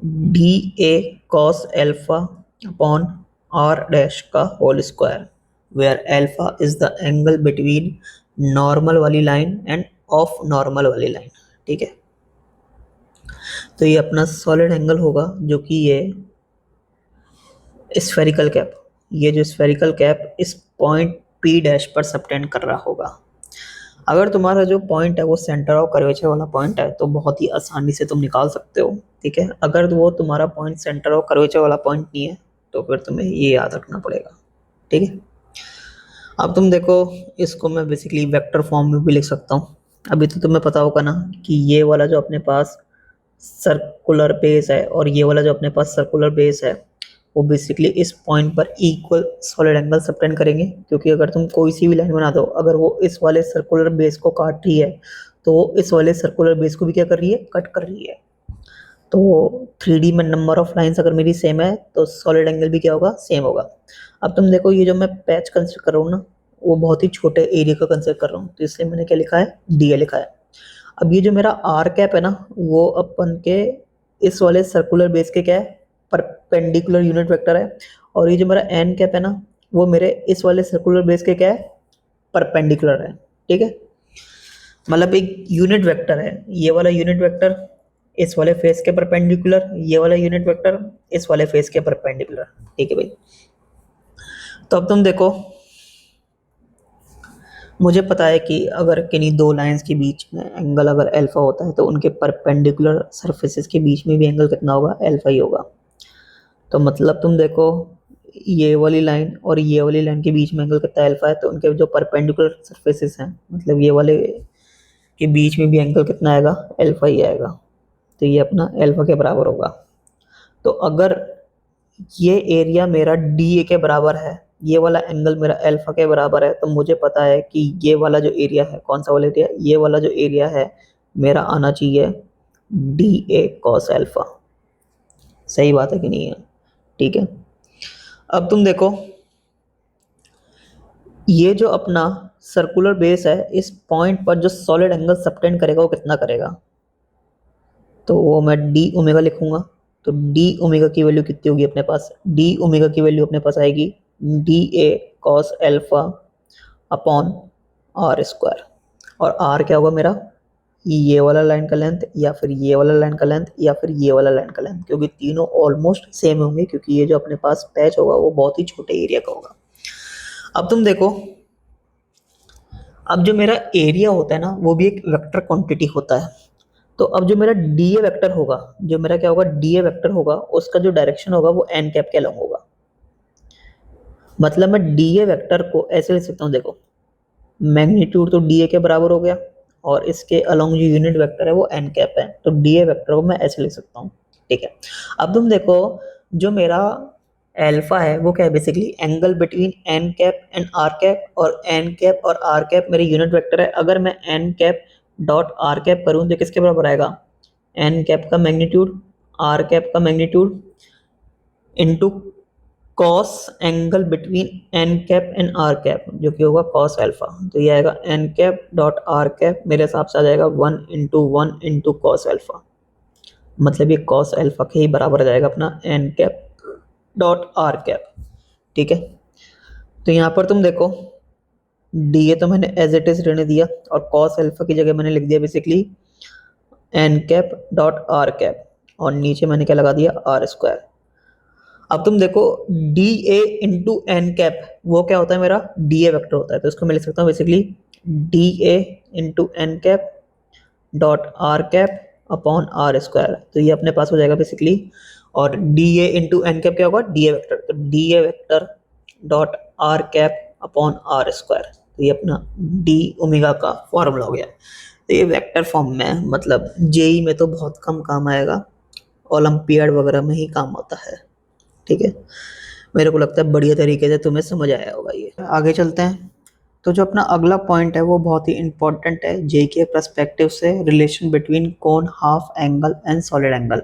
[SPEAKER 1] D A cos alpha upon are dash का whole square, where alpha is the angle between normal वाली लाइन एंड ऑफ नॉर्मल वाली लाइन। ठीक है। तो ये अपना सॉलिड एंगल होगा जो कि ये स्फेरिकल कैप, ये जो स्फेरिकल कैप इस पॉइंट पी डैश पर सबटेंड कर रहा होगा। अगर तुम्हारा जो पॉइंट है वो सेंटर ऑफ कर्वेचर वाला पॉइंट है तो बहुत ही आसानी से तुम निकाल सकते हो। ठीक है। अगर वो तुम्हारा पॉइंट सेंटर ऑफ कर्वेचर वाला पॉइंट नहीं है तो फिर तुम्हें ये याद रखना पड़ेगा। ठीक है। अब तुम देखो, इसको मैं बेसिकली वेक्टर फॉर्म में भी लिख सकता हूँ। अभी तो तुम्हें पता होगा ना कि ये वाला जो अपने पास सर्कुलर बेस है और ये वाला जो अपने पास सर्कुलर बेस है वो बेसिकली इस पॉइंट पर इक्वल सॉलिड एंगल सबटेंड करेंगे, क्योंकि अगर तुम कोई सी भी लाइन बना दो, अगर वो इस वाले सर्कुलर बेस को काट रही है तो वो इस वाले सर्कुलर बेस को भी क्या कर रही है, कट कर रही है। तो 3D में नंबर ऑफ लाइंस अगर मेरी सेम है तो सॉलिड एंगल भी क्या होगा, सेम होगा। अब तुम देखो, ये जो मैं पैच कंसिडर कर रहा हूँ ना, वो बहुत ही छोटे एरिया का कंसिडर कर रहा हूँ, तो इसलिए मैंने क्या लिखा है, डी ए लिखा है। अब ये जो मेरा आर कैप है ना, वो अपन के इस वाले सर्कुलर बेस के क्या है, परपेंडिकुलर यूनिट वेक्टर है। और ये जो मेरा एन कैप है ना, वो मेरे इस वाले सर्कुलर बेस के क्या है, परपेंडिकुलर है। ठीक है। मतलब एक यूनिट वेक्टर है, ये वाला यूनिट वेक्टर इस वाले फेस के परपेंडिकुलर, ये वाला यूनिट वेक्टर इस वाले फेस के परपेंडिकुलर। ठीक है भाई। तो अब तुम देखो, मुझे पता है कि अगर किन्हीं दो लाइंस के बीच में एंगल अगर अल्फा होता है तो उनके परपेंडिकुलर सरफेसेस के बीच में भी एंगल कितना होगा, अल्फा ही होगा। तो मतलब तुम देखो, ये वाली लाइन और ये वाली लाइन के बीच में एंगल कितना अल्फा है, तो उनके जो परपेंडिकुलर सरफेसेस हैं, मतलब ये वाले के बीच में भी एंगल कितना आएगा, अल्फा ही आएगा। तो ये अपना अल्फा के बराबर होगा। तो अगर ये एरिया मेरा डी ए के बराबर है, ये वाला एंगल मेरा अल्फा के बराबर है, तो मुझे पता है कि ये वाला जो एरिया है, कौन सा वाला एरिया, ये वाला जो एरिया है मेरा आना चाहिए डी ए कॉस अल्फा। सही बात है कि नहीं है। ठीक है। अब तुम देखो, ये जो अपना सर्कुलर बेस है, इस पॉइंट पर जो सॉलिड एंगल सबटेंड करेगा वो कितना करेगा, तो वो मैं डी ओमेगा लिखूंगा। तो डी ओमेगा की वैल्यू कितनी होगी अपने पास, डी ओमेगा की वैल्यू अपने पास आएगी d A cos alpha upon are square. और आर क्या होगा मेरा, ये वाला लाइन का लेंथ या फिर ये वाला लाइन का लेंथ या फिर ये वाला लाइन का लेंथ, क्योंकि तीनों ऑलमोस्ट सेम होंगे, क्योंकि ये जो अपने पास पैच होगा वो बहुत ही छोटे एरिया का होगा। अब तुम देखो, अब जो मेरा एरिया होता है ना वो भी एक वेक्टर क्वांटिटी होता है। तो अब जो मेरा डी ए वेक्टर होगा, जो मेरा क्या होगा, डी ए वेक्टर होगा, उसका जो डायरेक्शन होगा वो एन कैप के अलॉन्ग होगा। मतलब मैं डी ए वेक्टर को ऐसे लिख सकता हूँ, देखो मैग्नीट्यूड तो डी ए के बराबर हो गया और इसके अलॉन्ग जो यूनिट वेक्टर है वो एन कैप है, तो डी ए वेक्टर को मैं ऐसे लिख सकता हूँ। ठीक है। अब तुम देखो, जो मेरा एल्फा है वो क्या है, basically angle between n cap and r cap, और एन कैप और आर कैप मेरे यूनिट वेक्टर है। अगर मैं n cap dot r cap करूँ तो किसके बराबर आएगा, एन कैप का मैग्नीट्यूड आर कैप का magnitude into cos angle between n cap and r cap, जो कि होगा कॉस अल्फा। तो ये आएगा n cap dot r cap, मेरे हिसाब से आ जाएगा 1 कॉस अल्फा, मतलब ये कॉस अल्फा के ही बराबर आ जाएगा अपना n cap dot r cap. ठीक है, तो यहाँ पर तुम देखो डी ए तो मैंने एज इट इज रहने दिया और कॉस अल्फा की जगह मैंने लिख दिया basically n cap dot r cap, और नीचे मैंने क्या लगा दिया आर स्क्वायर। अब तुम देखो d A into n cap वो क्या होता है, मेरा डी ए वैक्टर होता है, तो इसको मैं लिख सकता हूँ basically d A into n cap dot r cap upon are square. तो ये अपने पास हो जाएगा बेसिकली, और d A into n cap क्या होगा डी ए वैक्टर, तो d A vector dot r cap upon are square. तो ये अपना डी ओमेगा का फॉर्मूला हो गया। तो ये वेक्टर फॉर्म में है, मतलब जेई में तो बहुत कम काम आएगा, ओलंपियाड वगैरह में ही काम आता है। ठीक है, मेरे को लगता है बढ़िया तरीके से तुम्हें समझ आया होगा। ये आगे चलते हैं। तो जो अपना अगला पॉइंट है वो बहुत ही इंपॉर्टेंट है जे के पर्सपेक्टिव से, relation between cone, half angle and solid angle.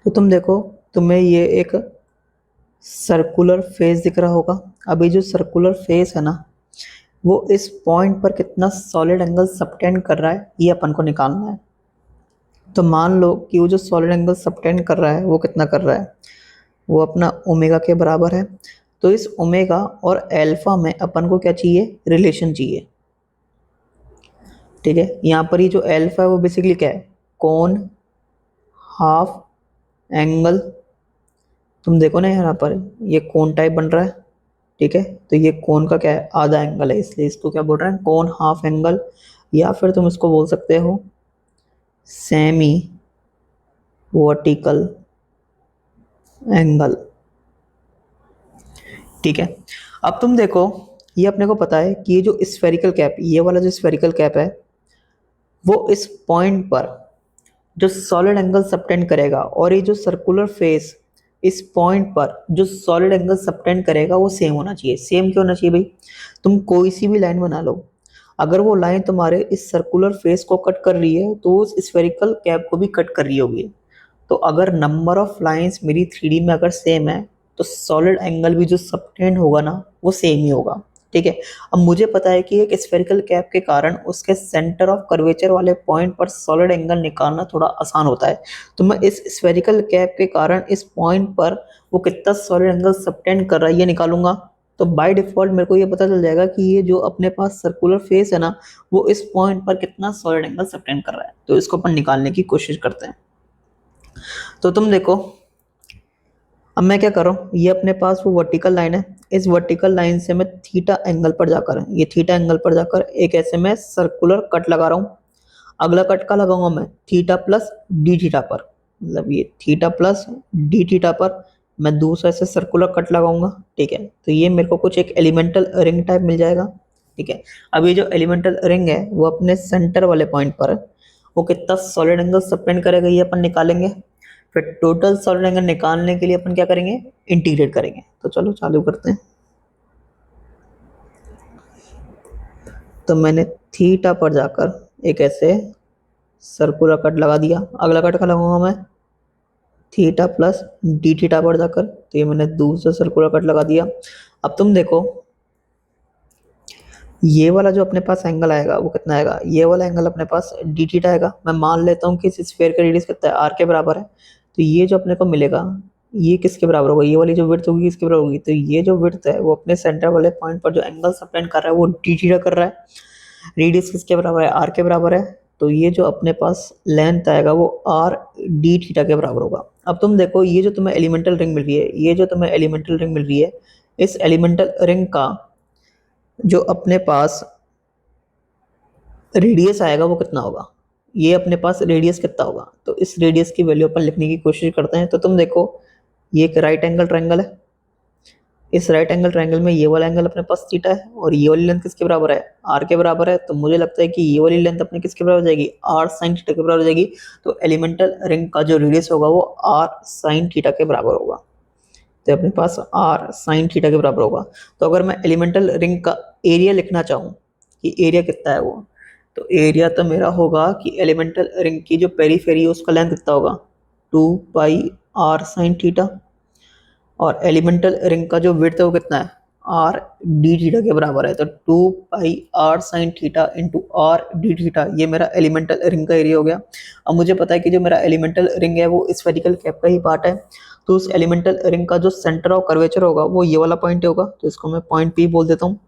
[SPEAKER 1] तो तुम देखो तुम्हें ये एक सर्कुलर फेस दिख रहा होगा। अभी जो सर्कुलर फेस है ना वो इस पॉइंट पर कितना सॉलिड एंगल सबटेंड कर रहा है ये अपन को निकालना है। तो मान लो कि वो जो सॉलिड एंगल सबटेंड कर रहा है वो कितना कर रहा है, वो अपना ओमेगा के बराबर है। तो इस ओमेगा और अल्फा में अपन को क्या चाहिए, रिलेशन चाहिए। ठीक है, यहाँ पर ये जो अल्फा है वो बेसिकली क्या है, कोन हाफ एंगल। तुम देखो ना यहाँ पर ये कोन टाइप बन रहा है। ठीक है, तो ये कोन का क्या है, आधा एंगल है, इसलिए इसको क्या बोल रहे हैं, कोन हाफ एंगल, या फिर तुम इसको बोल सकते हो सेमी वर्टिकल एंगल। ठीक है, अब तुम देखो ये अपने को पता है कि ये जो स्फेरिकल कैप, ये वाला जो स्फेरिकल कैप है वो इस पॉइंट पर जो सॉलिड एंगल सबटेंड करेगा, और ये जो सर्कुलर फेस इस पॉइंट पर जो सॉलिड एंगल सबटेंड करेगा वो सेम होना चाहिए। सेम क्यों होना चाहिए भाई, तुम कोई सी भी लाइन बना लो, अगर वो लाइन तुम्हारे इस सर्कुलर फेस को कट कर रही है तो उस स्फेरिकल कैप को भी कट कर रही होगी। तो अगर नंबर ऑफ लाइंस मेरी 3D में अगर सेम है तो सॉलिड एंगल भी जो सबटेंड होगा ना वो सेम ही होगा। ठीक है, अब मुझे पता है कि एक स्फेरिकल कैप के कारण उसके सेंटर ऑफ कर्वेचर वाले पॉइंट पर सॉलिड एंगल निकालना थोड़ा आसान होता है। तो मैं इस स्फेरिकल कैप के कारण इस पॉइंट पर वो कितना सॉलिड एंगल सबटेंड कर रहा है ये निकालूंगा। तो बाय डिफॉल्ट मेरे को ये पता चल जाएगा कि ये जो अपने पास सर्कुलर फेस है ना वो इस पॉइंट पर कितना सॉलिड एंगल सबटेंड कर रहा है। तो इसको अपन निकालने की कोशिश करते हैं। तो तुम देखो अब मैं क्या कर रहा हूँ, ये अपने पास वो वर्टिकल लाइन है, इस वर्टिकल लाइन से मैं थीटा एंगल पर जाकर, ये थीटा एंगल पर जाकर एक ऐसे में सर्कुलर कट लगा रहा हूँ। अगला कट का लगाऊंगा मैं थीटा प्लस डी थीटा पर, मतलब ये थीटा प्लस डी थीटा पर मैं दूसरा ऐसे सर्कुलर कट लगाऊंगा। ठीक है, तो ये मेरे को कुछ एक एलिमेंटल रिंग टाइप मिल जाएगा। ठीक है, अब ये जो एलिमेंटल रिंग है वो अपने सेंटर वाले पॉइंट पर है, वो कितना सॉलिड एंगल सबटेंड करेगा ये अपन निकालेंगे। फिर टोटल सॉलिड एंगल निकालने के लिए अपन क्या करेंगे, इंटीग्रेट करेंगे। तो चलो चालू करते हैं। तो मैंने थीटा पर जाकर एक ऐसे सर्कुलर कट लगा दिया। अगला कट का लगाऊंगा मैं थीटा प्लस डी थीटा पर जाकर, तो ये मैंने दूसरा सर्कुलर कट लगा दिया। अब तुम देखो ये वाला जो अपने पास एंगल आएगा वो कितना आएगा, ये वाला एंगल अपने पास डी थीटा आएगा। मैं मान लेता हूँ कि इस स्फीयर का रेडियस कितना है, आर के बराबर है। तो ये जो अपने को मिलेगा ये किसके बराबर होगा, ये वाली जो विड्थ होगी इसके बराबर होगी। तो ये जो विड्थ है वो अपने सेंटर वाले पॉइंट पर जो एंगल सबटेंड कर रहा है वो डी थीटा कर रहा है। रेडियस किसके बराबर है, आर के बराबर है। तो ये जो अपने पास लेंथ आएगा वो आर डी थीटा के बराबर होगा। अब तुम देखो ये जो तुम्हें एलिमेंटल रिंग मिल रही है, ये जो तुम्हें एलिमेंटल रिंग मिल रही है, इस एलिमेंटल रिंग का जो अपने पास रेडियस आएगा वो कितना होगा, ये अपने पास रेडियस कितना होगा। तो इस रेडियस की वैल्यू अपन लिखने की कोशिश करते हैं। तो तुम देखो ये एक राइट एंगल ट्रायंगल है, इस राइट एंगल ट्रायंगल में ये वाला एंगल अपने पास थीटा है और ये वाली लेंथ किसके बराबर है, आर के बराबर है। तो मुझे लगता है कि ये वाली लेंथ अपने किसके बराबर हो जाएगी, आर साइन थीटा के बराबर हो जाएगी। तो एलिमेंटल रिंग का जो रेडियस होगा वो आर साइन थीटा के बराबर होगा। तो अपने पास आर साइन थीटा के बराबर होगा। तो अगर मैं एलिमेंटल रिंग का एरिया लिखना चाहूँ कि एरिया कितना है वो, तो एरिया तो मेरा होगा कि एलिमेंटल रिंग की जो पेरीफेरी है उसका लेंथ कितना होगा, 2 पाई r sin थीटा, और एलिमेंटल रिंग का जो विड्थ है वो कितना है, आर डी थीटा के बराबर है। तो 2 pi r sin theta into R D theta, ये मेरा एलिमेंटल रिंग का एरिया हो गया। अब मुझे पता है कि जो मेरा एलिमेंटल रिंग है वो स्फेरिकल कैप का ही पार्ट है, तो उस एलिमेंटल रिंग का जो सेंटर ऑफ कर्वेचर होगा वो ये वाला पॉइंट होगा, तो इसको मैं पॉइंट पी बोल देता हूँ।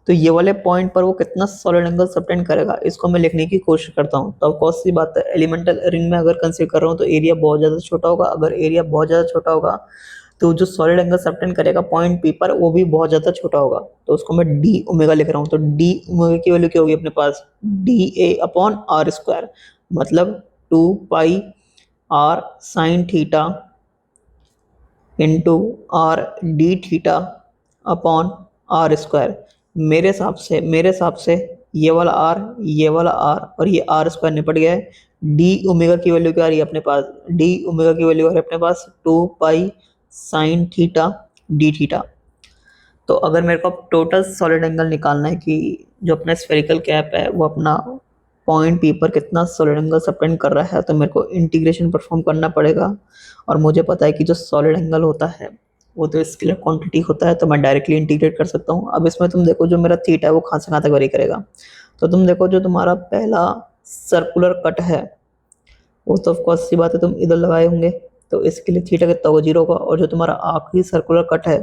[SPEAKER 1] तो ये वाले पॉइंट पर वो कितना सॉलिड एंगल सबटेंड करेगा, इसको मैं लिखने की कोशिश करता हूँ। तो ऑफकोर्स सी बात है, एलिमेंटल रिंग में अगर कंसीडर कर रहा हूँ तो एरिया बहुत ज़्यादा छोटा होगा। अगर एरिया बहुत ज़्यादा छोटा होगा तो जो सॉलिड एंगल सबटेंड करेगा पॉइंट पी पर वो भी बहुत ज़्यादा छोटा होगा। तो उसको मैं डी ओमेगा लिख रहा हूँ। तो डी ओमेगा की वैल्यू क्या होगी अपने पास, D A upon are square, मतलब 2 pi r sin theta into R D theta upon are square. मेरे हिसाब से ये वाला आर और ये आर स्क्वायर निपट गया है। डी ओमेगा की वैल्यू क्या आ रही है अपने पास, डी ओमेगा की वैल्यू आ रही है अपने पास 2 पाई sin थीटा डी थीटा। तो अगर मेरे को टोटल सॉलिड एंगल निकालना है कि जो अपना स्फेरिकल कैप है वो अपना पॉइंट पी पर कितना सॉलिड एंगल सबटेंड कर रहा है, तो मेरे को इंटीग्रेशन परफॉर्म करना पड़ेगा। और मुझे पता है कि जो सॉलिड एंगल होता है वो तो स्केलर क्वांटिटी होता है, तो मैं डायरेक्टली इंटीग्रेट कर सकता हूँ। अब इसमें तुम देखो जो मेरा थीटा है वो कहाँ से कहाँ तक वेरी करेगा। तो तुम देखो जो तुम्हारा पहला सर्कुलर कट है वो तो ऑफकोर्स सी बात है तुम इधर लगाए होंगे, तो इसके लिए थीटा कितना होगा, 0 होगा। और जो तुम्हारा आखिरी सर्कुलर कट है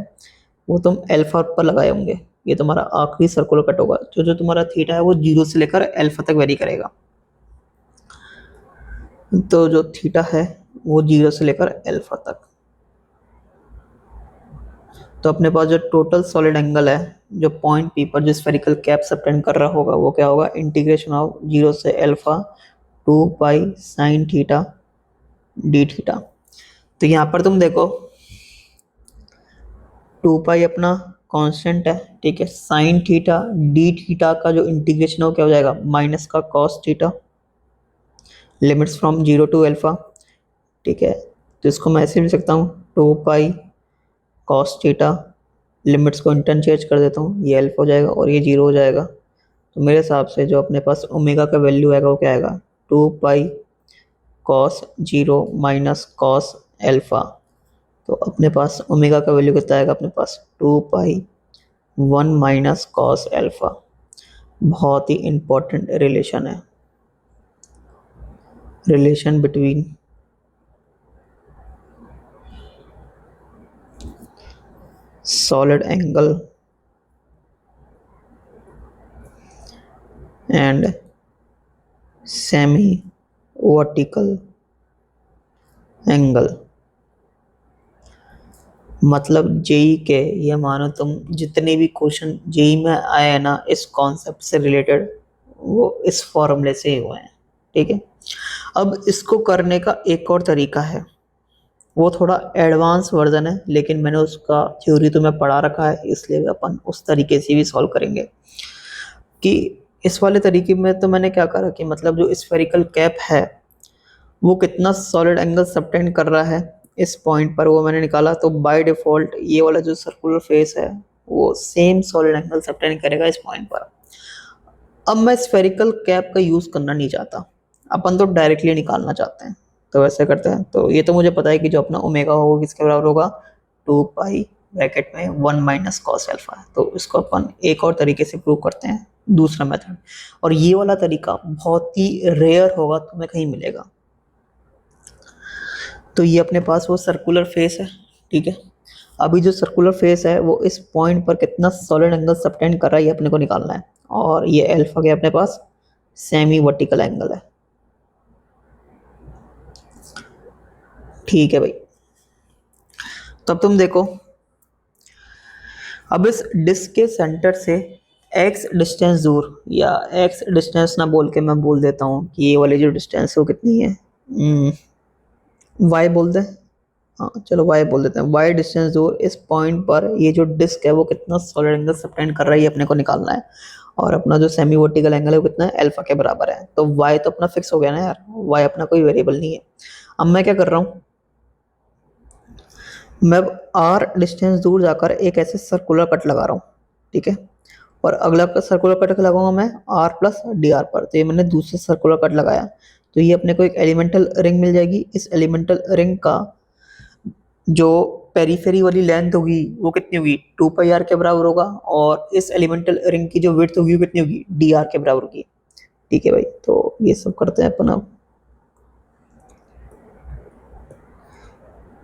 [SPEAKER 1] वो तुम अल्फा पर लगाए होंगे, ये तुम्हारा आखिरी सर्कुलर कट होगा। तो जो तुम्हारा थीटा है वो 0 से लेकर अल्फा तक वेरी करेगा। तो जो थीटा है वो 0 से लेकर अल्फा तक। तो अपने पास जो टोटल सॉलिड एंगल है जो पॉइंट पी पर जो स्फेरिकल कैप सबटेंड कर रहा होगा वो क्या होगा, इंटीग्रेशन ऑफ 0 से अल्फा 2 पाई sin थीटा डी थीटा। तो यहाँ पर तुम देखो 2 पाई अपना कांस्टेंट है, ठीक है। साइन थीटा डी थीटा का जो इंटीग्रेशन है वो क्या हो जाएगा, माइनस का cos theta, limits from 0 to alpha, ठीक है। तो इसको मैं ऐसे लिख सकता हूँ 2 पाई कॉस थीटा, लिमिट्स को इंटरचेंज कर देता हूँ, ये अल्फा हो जाएगा और ये 0 हो जाएगा। तो मेरे हिसाब से जो अपने पास ओमेगा का वैल्यू आएगा वो क्या आएगा, 2 पाई cos 0 माइनस कॉस अल्फा। तो अपने पास ओमेगा का वैल्यू कितना आएगा अपने पास, 2 पाई 1 माइनस कॉस अल्फा। बहुत ही इंपॉर्टेंट रिलेशन है, relation between solid angle and semi vertical angle। मतलब जेई के, ये मानो तुम जितने भी क्वेश्चन जेई में आए हैं ना इस कॉन्सेप्ट से रिलेटेड वो इस फॉर्मूले से ही हुए हैं, ठीक है। अब इसको करने का एक और तरीका है, वो थोड़ा एडवांस वर्जन है, लेकिन मैंने उसका थ्योरी तो मैं पढ़ा रखा है, इसलिए अपन उस तरीके से भी सॉल्व करेंगे। कि इस वाले तरीके में तो मैंने क्या करा कि मतलब जो स्फेरिकल कैप है वो कितना सॉलिड एंगल सबटेंड कर रहा है इस पॉइंट पर वो मैंने निकाला। तो बाय डिफ़ॉल्ट ये वाला जो सर्कुलर फेस है वो सेम सॉलिड एंगल सबटेंड करेगा इस पॉइंट पर। अब मैं स्फेरिकल कैप का यूज़ करना नहीं चाहता, अपन तो डायरेक्टली निकालना चाहते हैं, तो वैसे करते हैं। तो ये तो मुझे पता है कि जो अपना ओमेगा होगा किसके बराबर होगा, 2 पाई ब्रैकेट में 1 माइनस कॉस अल्फा। तो इसको अपन एक और तरीके से प्रूव करते हैं, दूसरा मेथड। और ये वाला तरीका बहुत ही रेयर होगा, तुम्हें कहीं मिलेगा। तो ये अपने पास वो सर्कुलर फेस है, ठीक है। अभी जो सर्कुलर फेस है वो इस पॉइंट पर कितना सॉलिड एंगल सबटेंड कर रहा है ये अपने को निकालना है। और ये अल्फा के अपने पास सेमी वर्टिकल एंगल है, ठीक है भाई। तब तुम देखो अब इस डिस्क के सेंटर से x डिस्टेंस दूर, या x डिस्टेंस ना बोल के मैं बोल देता हूँ कि ये वाली जो डिस्टेंस है वो कितनी है, y बोल दें, हाँ चलो y बोल देते हैं। y डिस्टेंस दूर इस पॉइंट पर ये जो डिस्क है वो कितना सॉलिड एंगल सबटेंड कर रहा है ये अपने को निकालना है। और अपना जो सेमी वर्टिकल एंगल है वो कितना है, अल्फा के बराबर है। तो y तो अपना फिक्स हो गया ना यार, y अपना कोई वेरिएबल नहीं है। अब मैं क्या कर रहा हूँ, मैं r डिस्टेंस दूर जाकर एक ऐसे सर्कुलर कट लगा रहा हूँ, ठीक है। और अगला सर्कुलर कट लगाऊंगा मैं r प्लस डी आर पर। तो ये मैंने दूसरा सर्कुलर कट लगाया, तो ये अपने को एक एलिमेंटल रिंग मिल जाएगी। इस एलिमेंटल रिंग का जो पेरीफेरी वाली लेंथ होगी वो कितनी होगी, 2πr के बराबर होगा, और इस एलिमेंटल रिंग की जो विड्थ होगी वो कितनी होगी, dr के बराबर होगी। ठीक है भाई, तो ये सब करते हैं अपन अब।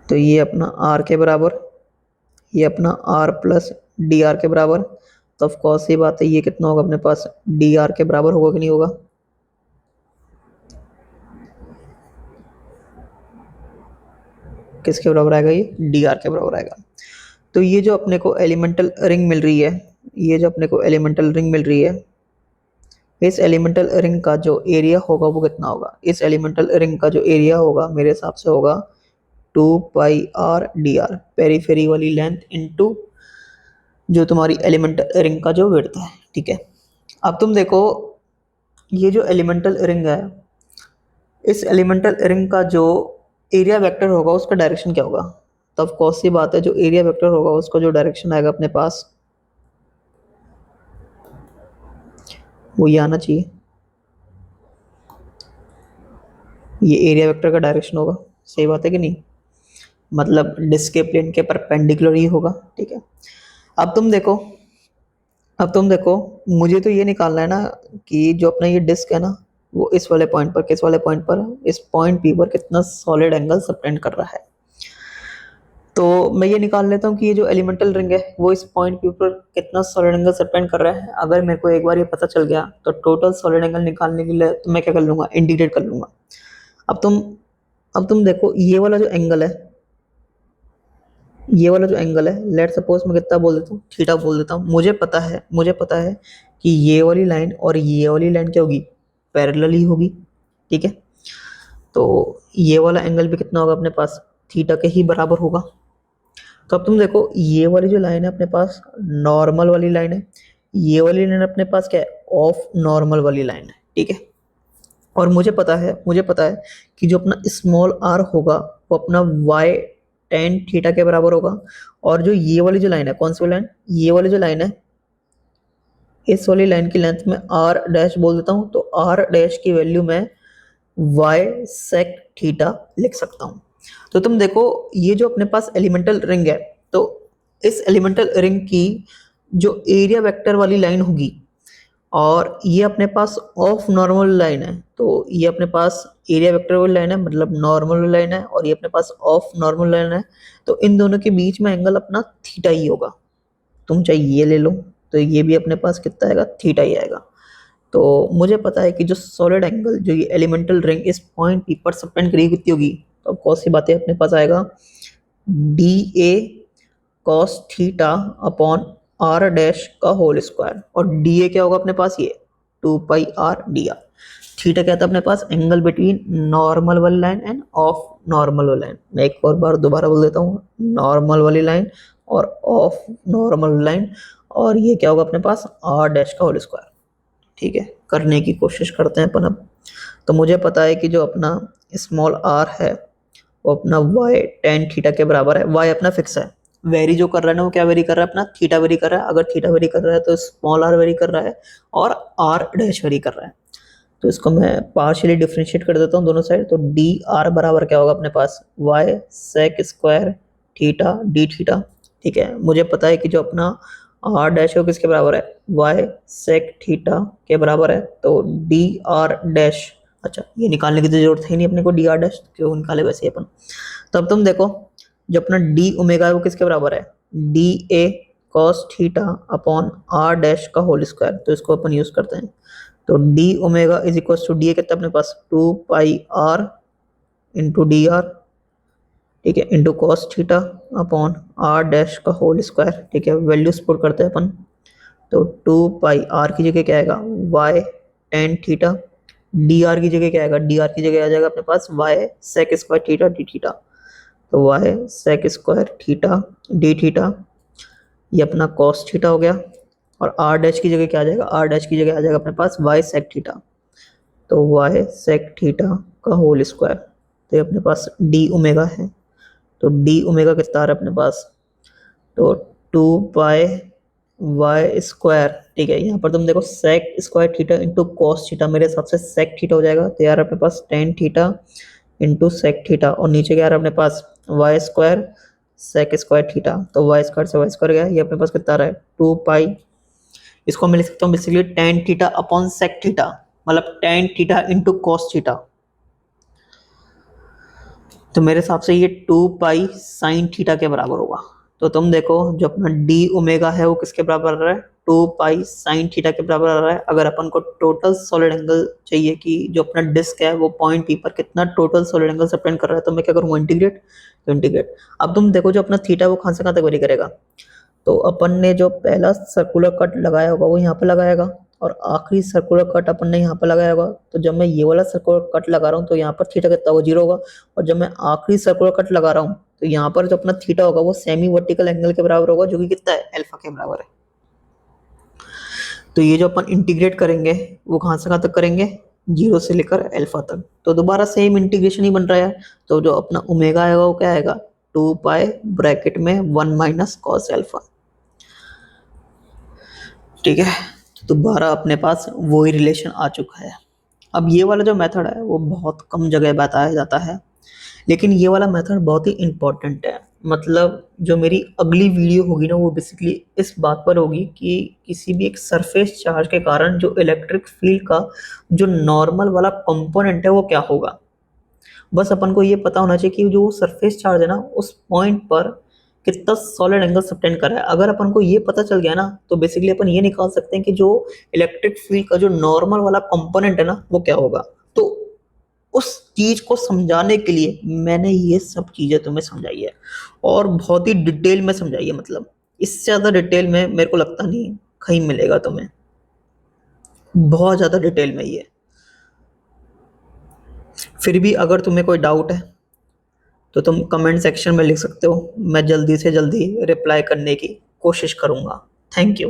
[SPEAKER 1] तो ये अपना r के बराबर, ये अपना r प्लस dr के बराबर, तो ऑफ कोर्स ये बात है, ये कितना होगा अपने पास, dr के बराबर होगा कि नहीं होगा। किसके बराबर आएगा, ये dr के बराबर आएगा। तो ये जो अपने को एलिमेंटल रिंग मिल रही है, ये जो अपने को एलिमेंटल रिंग मिल रही है, इस एलिमेंटल रिंग का जो एरिया होगा वो कितना होगा, इस एलिमेंटल रिंग का जो एरिया होगा मेरे हिसाब से होगा 2πr dr, पेरीफेरी वाली लेंथ इनटू जो तुम्हारी एलिमेंटल रिंग का जो विड्थ है। ठीक है, अब तुम देखो ये जो एलिमेंटल रिंग है, इस एलिमेंटल रिंग का जो एरिया वेक्टर होगा उसका डायरेक्शन क्या होगा। तो ऑफ कोर्स सी बात है, जो एरिया वेक्टर होगा उसका जो डायरेक्शन आएगा अपने पास वो ये आना चाहिए, ये एरिया वेक्टर का डायरेक्शन होगा। सही बात है कि नहीं, मतलब डिस्क के प्लेन के परपेंडिकुलर ही होगा। ठीक है, अब तुम देखो, अब तुम देखो मुझे तो ये निकालना है ना कि जो अपना ये डिस्क है ना वो इस वाले पॉइंट पर, किस वाले पॉइंट पर, इस पॉइंट पी पर कितना सॉलिड एंगल सबटेंड कर रहा है। तो मैं ये निकाल लेता हूँ कि ये जो एलिमेंटल रिंग है वो इस पॉइंट पी पर कितना सॉलिड एंगल सबटेंड कर रहा है। अगर मेरे को एक बार ये पता चल गया तो टोटल सॉलिड एंगल निकालने के लिए तो मैं क्या कर लूँगा, इंटीग्रेट कर लूँगा। अब तुम देखो ये वाला जो एंगल है, ये वाला जो एंगल है, लेट सपोज मैं कितना बोल देता हूँ, थीटा बोल देता हूँ। मुझे पता है कि ये वाली लाइन और ये वाली लाइन क्या होगी, पैरेलल ही होगी। ठीक है, तो ये वाला एंगल भी कितना होगा अपने पास, थीटा के ही बराबर होगा। तो अब तुम देखो ये वाली जो लाइन है अपने पास नॉर्मल वाली लाइन है, ये वाली लाइन अपने पास क्या है, ऑफ नॉर्मल वाली लाइन है। ठीक है, और मुझे पता है कि जो अपना स्मॉल आर होगा वो अपना वाई टेन थीटा के बराबर होगा। और जो ये वाली जो लाइन है, कौन सी वाली लाइन, ये वाली जो लाइन है, इस वाली लाइन की लेंथ में आर डैश बोल देता हूँ, तो आर डैश की वैल्यू मैं वाई सेक थीटा लिख सकता हूँ। तो तुम देखो ये जो अपने पास एलिमेंटल रिंग है, तो इस एलिमेंटल रिंग की जो एरिया वेक्टर वाली लाइन होगी और ये अपने पास ऑफ नॉर्मल लाइन है, तो ये अपने पास एरिया वेक्टर वाली लाइन है, मतलब नॉर्मल लाइन है, और ये अपने पास ऑफ नॉर्मल लाइन है। तो इन दोनों के बीच में एंगल अपना थीटा ही होगा। तुम चाहे ये ले लो तो ये भी अपने पास कितना आएगा, थीटा ही आएगा। तो मुझे पता है कि जो सॉलिड एंगल जो ये एलिमेंटल रिंग इस पॉइंट पी पर सबटेंड करी कितनी होगी, तो कौन सी बातें अपने पास आएगा, D A cos theta upon are dash का होल स्क्वायर, और डी ए क्या होगा अपने पास, ये 2πr dr। थीटा क्या था अपने पास, एंगल बिटवीन नॉर्मल वाली लाइन एंड ऑफ नॉर्मल वाली लाइन। मैं एक और बार दोबारा बोल देता हूँ, नॉर्मल वाली लाइन और ऑफ नॉर्मल लाइन, और ये क्या होगा अपने पास, आर डैश का होल स्क्वायर। ठीक है, करने की कोशिश करते हैं अपन अब। तो मुझे पता है कि जो अपना स्मॉल आर है वो अपना वाई टेन थीटा के बराबर है। वाई अपना फिक्स है, वेरी जो कर रहा है ना वो क्या वेरी कर रहा है, अपना थीटा वेरी कर रहा है। अगर थीटा वेरी कर रहा है तो स्मॉल आर वेरी कर रहा है और आर डैश वेरी कर रहा है। तो इसको मैं पार्शियली डिफ्रेंशिएट कर देता हूँ दोनों साइड। तो डी आर बराबर क्या होगा अपने पास, Y sec square theta D theta. ठीक है, मुझे पता है कि जो अपना आर डैश है वो किसके बराबर है, वाई सेक थीटा के बराबर है। तो डी आर डैश, अच्छा ये निकालने की तो जरूरत है नहीं अपने को, डी आर डैश क्यों निकाले वैसे ही अपन। तो अब तुम देखो जो अपना डी ओमेगा है वो किसके बराबर है, d A cos theta upon are dash का होल स्क्वायर। तो इसको अपन यूज करते हैं। तो d omega is equal to d A कितना अपने पास, 2πr इंटू डी आर। ठीक है, into cos theta upon are dash का होल स्क्वायर। ठीक है, वैल्यूज पुट करते हैं अपन। तो 2πr की जगह क्या आएगा, y tan theta, d r की जगह क्या आएगा, डी आर की जगह आ जाएगा अपने पास Y sec square theta D theta. तो Y sec square theta D theta, ये अपना कॉस थीटा हो गया। और आर डैश की जगह क्या आ जाएगा, आर डैश की जगह आ जाएगा अपने पास वाई सेक थीटा। तो वाई सेक थीटा का होल स्क्वायर। तो ये अपने पास डी ओमेगा है। तो डी ओमेगा कितना आ रहा है अपने पास, तो 2π वाई स्क्वायर, ठीक है। यहाँ पर तुम देखो sec square theta into cos theta, मेरे हिसाब से सेक थीटा हो जाएगा। तो यार अपने पास tan theta into sec theta, और नीचे क्या यार अपने पास Y square sec square theta, तो वाई स्क्वायर से वाई स्क्वायर गया, ये अपने पास कितना रहा है 2 पाई। इसको मैं लिख सकता हूँ basically tan theta upon sec theta, मतलब tan theta into cos theta. तो मेरे हिसाब से ये 2 पाई साइन थीटा के बराबर होगा। तो तुम देखो जो अपना डी ओमेगा है वो किसके बराबर आ रहा है, 2 पाई साइन थीटा के बराबर आ रहा है। अगर अपन को टोटल सॉलिड एंगल चाहिए कि जो अपना डिस्क है वो पॉइंट पी पर कितना टोटल सॉलिड एंगल सबटेंड कर रहा है, तो मैं क्या करूँगा इंटीग्रेट, तो इंटीग्रेट। अब तुम देखो जो अपना थीटा वो कहाँ से कहाँ तक वेरी करेगा। तो अपन ने जो पहला सर्कुलर कट लगाया होगा वो यहाँ पे लगाएगा, और आखिरी सर्कुलर कट अपन ने यहाँ पे लगाया होगा। तो जब मैं ये वाला सर्कुलर कट लगा रहा हूँ तो यहाँ पर थीटा कितना होगा, 0 होगा। और जब मैं आखिरी सर्कुलर कट लगा रहा हूँ तो यहाँ पर जो अपना थीटा होगा वो सेमी वर्टिकल एंगल के बराबर होगा, जो कि कितना है, अल्फा के बराबर है। तो ये जो अपन इंटीग्रेट करेंगे वो कहाँ से कहाँ तक करेंगे, 0 से लेकर अल्फा तक। तो दोबारा सेम इंटीग्रेशन ही बन रहा है। तो जो अपना ओमेगा आएगा वो क्या आएगा, 2 पाई ब्रैकेट में 1 माइनस कॉस अल्फा, ठीक है। तो दोबारा अपने पास वही रिलेशन आ चुका है। अब ये वाला जो मेथड है वो बहुत कम जगह बताया जाता है, लेकिन ये वाला मेथड बहुत ही इम्पोर्टेंट है। मतलब जो मेरी अगली वीडियो होगी ना वो बेसिकली इस बात पर होगी कि किसी भी एक सरफेस चार्ज के कारण जो इलेक्ट्रिक फील्ड का जो नॉर्मल वाला कंपोनेंट है वो क्या होगा। बस अपन को ये पता होना चाहिए कि जो सरफेस चार्ज है ना उस पॉइंट पर कितना सॉलिड एंगल सबटेंड कर रहा है। अगर अपन को ये पता चल गया ना तो बेसिकली अपन ये निकाल सकते हैं कि जो इलेक्ट्रिक फील्ड का जो नॉर्मल वाला कंपोनेंट है ना वो क्या होगा। तो उस चीज को समझाने के लिए मैंने ये सब चीजें तुम्हें समझाई है, और बहुत ही डिटेल में समझाई है। मतलब इससे ज्यादा डिटेल में मेरे को लगता नहीं कहीं मिलेगा तुम्हें, बहुत ज्यादा डिटेल में ये। फिर भी अगर तुम्हें कोई डाउट है तो तुम कमेंट सेक्शन में लिख सकते हो, मैं जल्दी से जल्दी रिप्लाई करने की कोशिश करूंगा। Thank you.